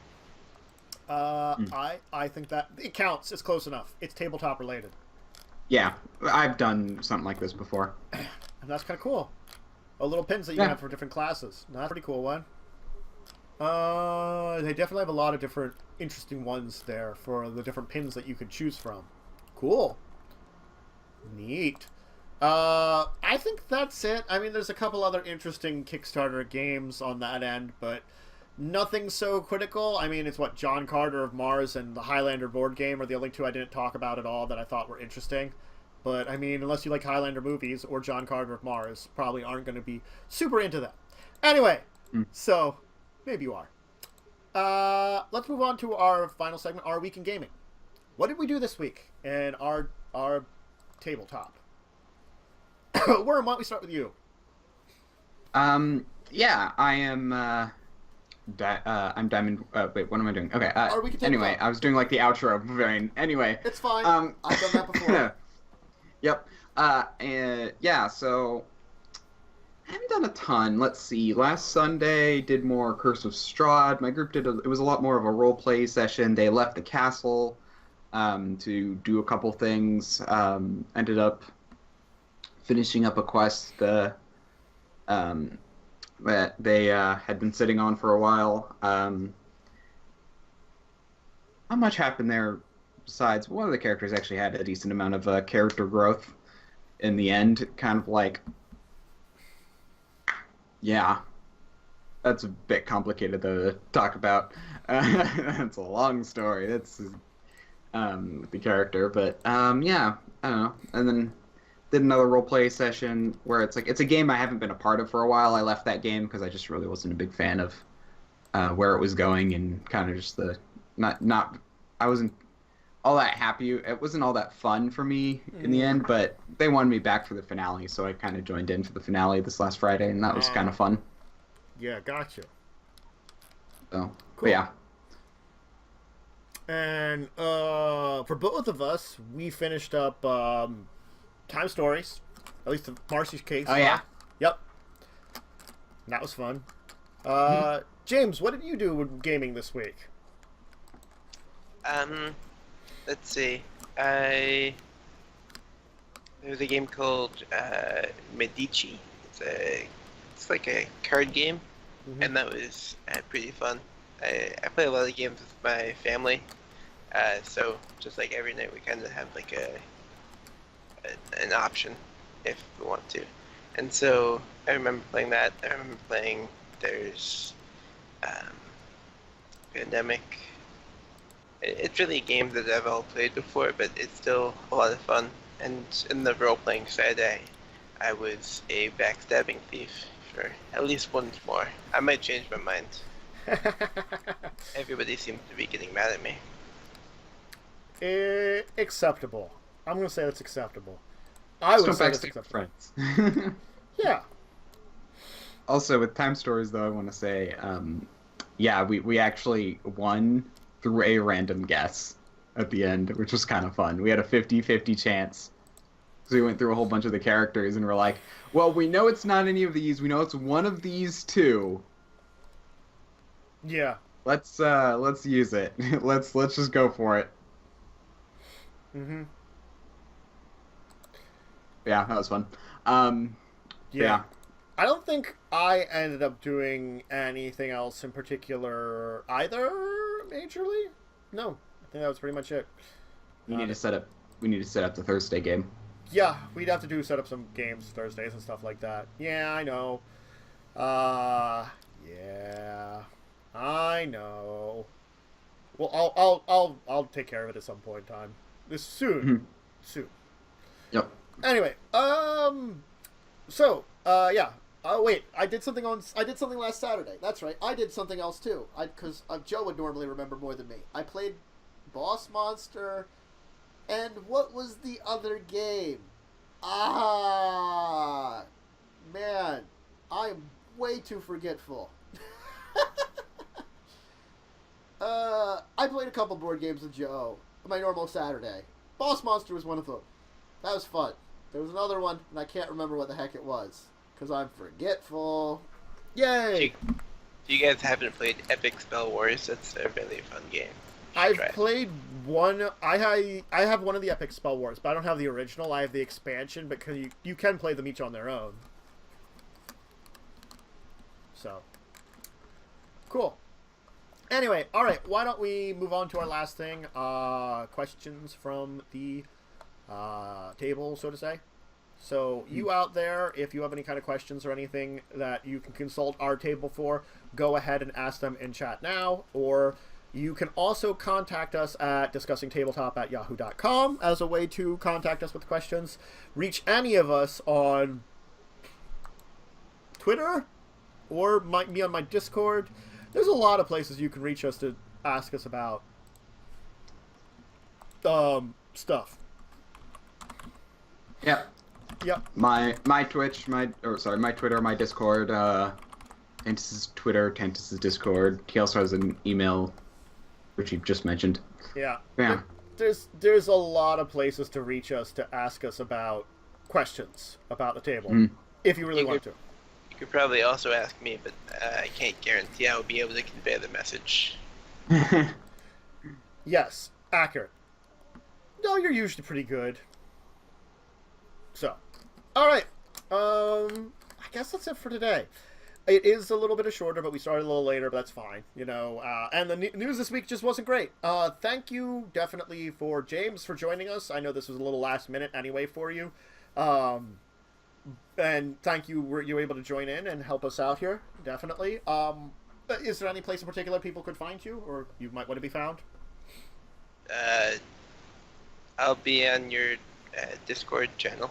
Speaker 1: I think that it counts. It's close enough. It's tabletop related.
Speaker 3: Yeah, I've done something like this before.
Speaker 1: And that's kind of cool. Little pins that you have for different classes. That's a pretty cool one. They definitely have a lot of different interesting ones there for the different pins that you could choose from. Cool. Neat. I think that's it. I mean, there's a couple other interesting Kickstarter games on that end, but nothing so critical. I mean, it's what John Carter of Mars and the Highlander board game are the only two I didn't talk about at all that I thought were interesting. But, I mean, unless you like Highlander movies or John Carter of Mars, probably aren't going to be super into that. Anyway, so maybe you are. Let's move on to our final segment, Our Week in Gaming. What did we do this week in our tabletop? Wyrm, why don't we start with you?
Speaker 3: Yeah, I am, I'm Diamond, wait, what am I doing? Okay, anyway, I was doing, like, the outro, anyway.
Speaker 1: It's fine, I've done that before.
Speaker 3: Yep, and, yeah, so, I haven't done a ton. Let's see, last Sunday, did more Curse of Strahd. My group it was a lot more of a role-play session. They left the castle, to do a couple things, ended up finishing up a quest, that they had been sitting on for a while. Not much happened there besides one of the characters actually had a decent amount of character growth in the end. Kind of like, yeah, that's a bit complicated to talk about. That's a long story. That's the character, but yeah, I don't know. And then did another role play session where it's a game I haven't been a part of for a while. I left that game because I just really wasn't a big fan of where it was going and kind of just the not I wasn't all that happy. It wasn't all that fun for me in the end, but they wanted me back for the finale, so I kind of joined in for the finale this last Friday, and that was kind of fun.
Speaker 1: Yeah, gotcha.
Speaker 3: So,
Speaker 1: Cool.
Speaker 3: but yeah.
Speaker 1: And for both of us, we finished up Time Stories, at least in Marcy's case.
Speaker 3: Oh yeah.
Speaker 1: Yep. That was fun. James, what did you do with gaming this week?
Speaker 2: Let's see. There's a game called Medici. It's like a card game, and that was pretty fun. I play a lot of games with my family, so just like every night we kind of have like an option if we want to. And so I remember playing that. I remember playing there's Pandemic. It's really a game that I've all played before, but it's still a lot of fun. And in the role-playing side, I was a backstabbing thief for at least once more. I might change my mind. Everybody seems to be getting mad at me.
Speaker 1: Acceptable. I'm going to say that's acceptable. I would say that's acceptable.
Speaker 3: Friends.
Speaker 1: Yeah.
Speaker 3: Also, with Time Stories, though, I want to say, yeah, we actually won through a random guess at the end, which was kind of fun. We had a 50-50 chance. So we went through a whole bunch of the characters and we're like, well, we know it's not any of these. We know it's one of these two.
Speaker 1: Yeah.
Speaker 3: Let's use it. let's just go for it.
Speaker 1: Mm-hmm.
Speaker 3: Yeah, that was fun.
Speaker 1: Yeah. I don't think I ended up doing anything else in particular either, majorly. No, I think that was pretty much it.
Speaker 3: We need to set up the Thursday game.
Speaker 1: Yeah, we'd have to set up some games Thursdays and stuff like that. Yeah, I know. Yeah, I know. Well, I'll take care of it at some point in time. Soon.
Speaker 3: Yep.
Speaker 1: Anyway, so, yeah. Oh wait, I did something last Saturday. That's right. I did something else too. Because Joe would normally remember more than me. I played Boss Monster, and what was the other game? Man, I am way too forgetful. I played a couple board games with Joe on my normal Saturday. Boss Monster was one of them. That was fun. There was another one, and I can't remember what the heck it was. Because I'm forgetful. Yay!
Speaker 2: You guys haven't played Epic Spell Wars? That's a really fun game.
Speaker 1: I've played one. I have one of the Epic Spell Wars, but I don't have the original. I have the expansion, because you can play them each on their own. So. Cool. Anyway, alright, why don't we move on to our last thing. Questions from the table, so to say. So you out there, if you have any kind of questions or anything that you can consult our table for, go ahead and ask them in chat now, or you can also contact us at discussingtabletop@yahoo.com as a way to contact us with questions. Reach any of us on Twitter or me on my Discord. There's a lot of places you can reach us to ask us about stuff.
Speaker 3: Yep.
Speaker 1: Yep.
Speaker 3: My Twitch, my Twitter, my Discord, Tentis's Twitter, Tentis's Discord. He also has an email, which you just mentioned.
Speaker 1: Yeah.
Speaker 3: Yeah.
Speaker 1: There's a lot of places to reach us to ask us about questions about the table, if you really want to.
Speaker 2: You could probably also ask me, but I can't guarantee I will be able to convey the message.
Speaker 1: Yes, accurate. No, you're usually pretty good. So, all right. I guess that's it for today. It is a little bit shorter, but we started a little later, but that's fine, you know. And the news this week just wasn't great. Thank you definitely for James for joining us. I know this was a little last minute anyway for you. And thank you, were you able to join in and help us out here? Definitely. Is there any place in particular people could find you, or you might want to be found?
Speaker 2: I'll be on your Discord channel.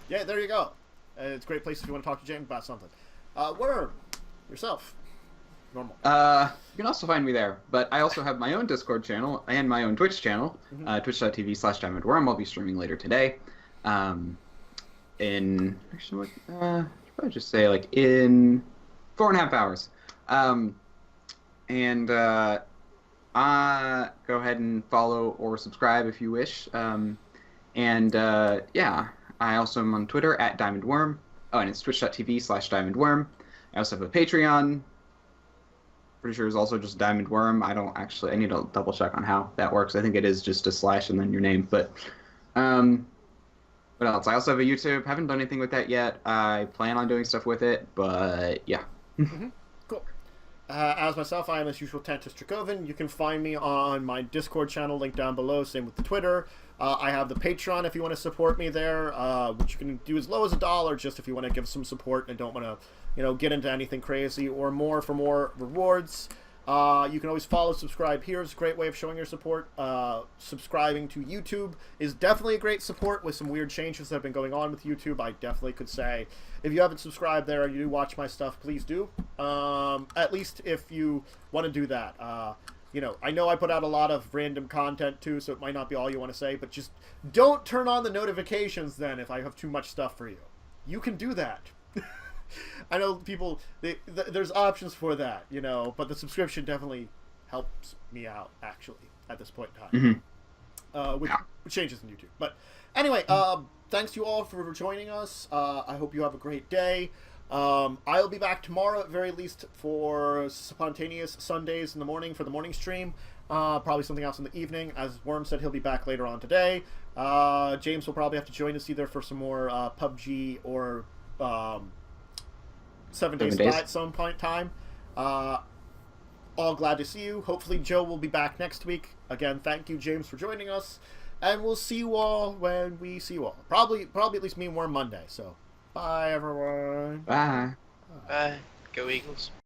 Speaker 1: Yeah, there you go. It's a great place if you want to talk to James about something. Wyrm, yourself. Normal.
Speaker 3: You can also find me there, but I also have my own Discord channel and my own Twitch channel, twitch.tv/DiamondWyrm. I'll be streaming later today. In actually, what should I just say, like in 4.5 hours. Go ahead and follow or subscribe if you wish. Yeah, I also am on Twitter at DiamondWyrm. Oh, and it's twitch.tv/DiamondWyrm. I also have a Patreon. Pretty sure it's also just DiamondWyrm. I need to double check on how that works. I think it is just a slash and then your name. But, what else? I also have a YouTube. Haven't done anything with that yet. I plan on doing stuff with it, but yeah.
Speaker 1: Cool. As myself, I am as usual Tantus Dracovin. You can find me on my Discord channel, link down below. Same with the Twitter. I have the Patreon if you want to support me there, which you can do as low as $1, just if you want to give some support and don't want to, get into anything crazy, or more for more rewards. You can always follow, subscribe here. It's a great way of showing your support. Subscribing to YouTube is definitely a great support with some weird changes that have been going on with YouTube. I definitely could say, if you haven't subscribed there and you do watch my stuff, please do. At least if you want to do that. I know I put out a lot of random content too, so it might not be all you want to say, but just don't turn on the notifications then if I have too much stuff for you. You can do that. I know people, there's options for that, but the subscription definitely helps me out, actually, at this point in time. With changes in YouTube. But anyway, thanks to you all for joining us. I hope you have a great day. I'll be back tomorrow at very least for spontaneous Sundays in the morning for the morning stream. Probably something else in the evening. As Wyrm said, he'll be back later on today. James will probably have to join us either for some more PUBG or 7 Days at some point in time. All glad to see you. Hopefully Joe will be back next week. Again, thank you, James, for joining us. And we'll see you all when we see you all. Probably at least me and Wyrm Monday. So, bye, everyone.
Speaker 3: Bye.
Speaker 2: Bye. Go Eagles.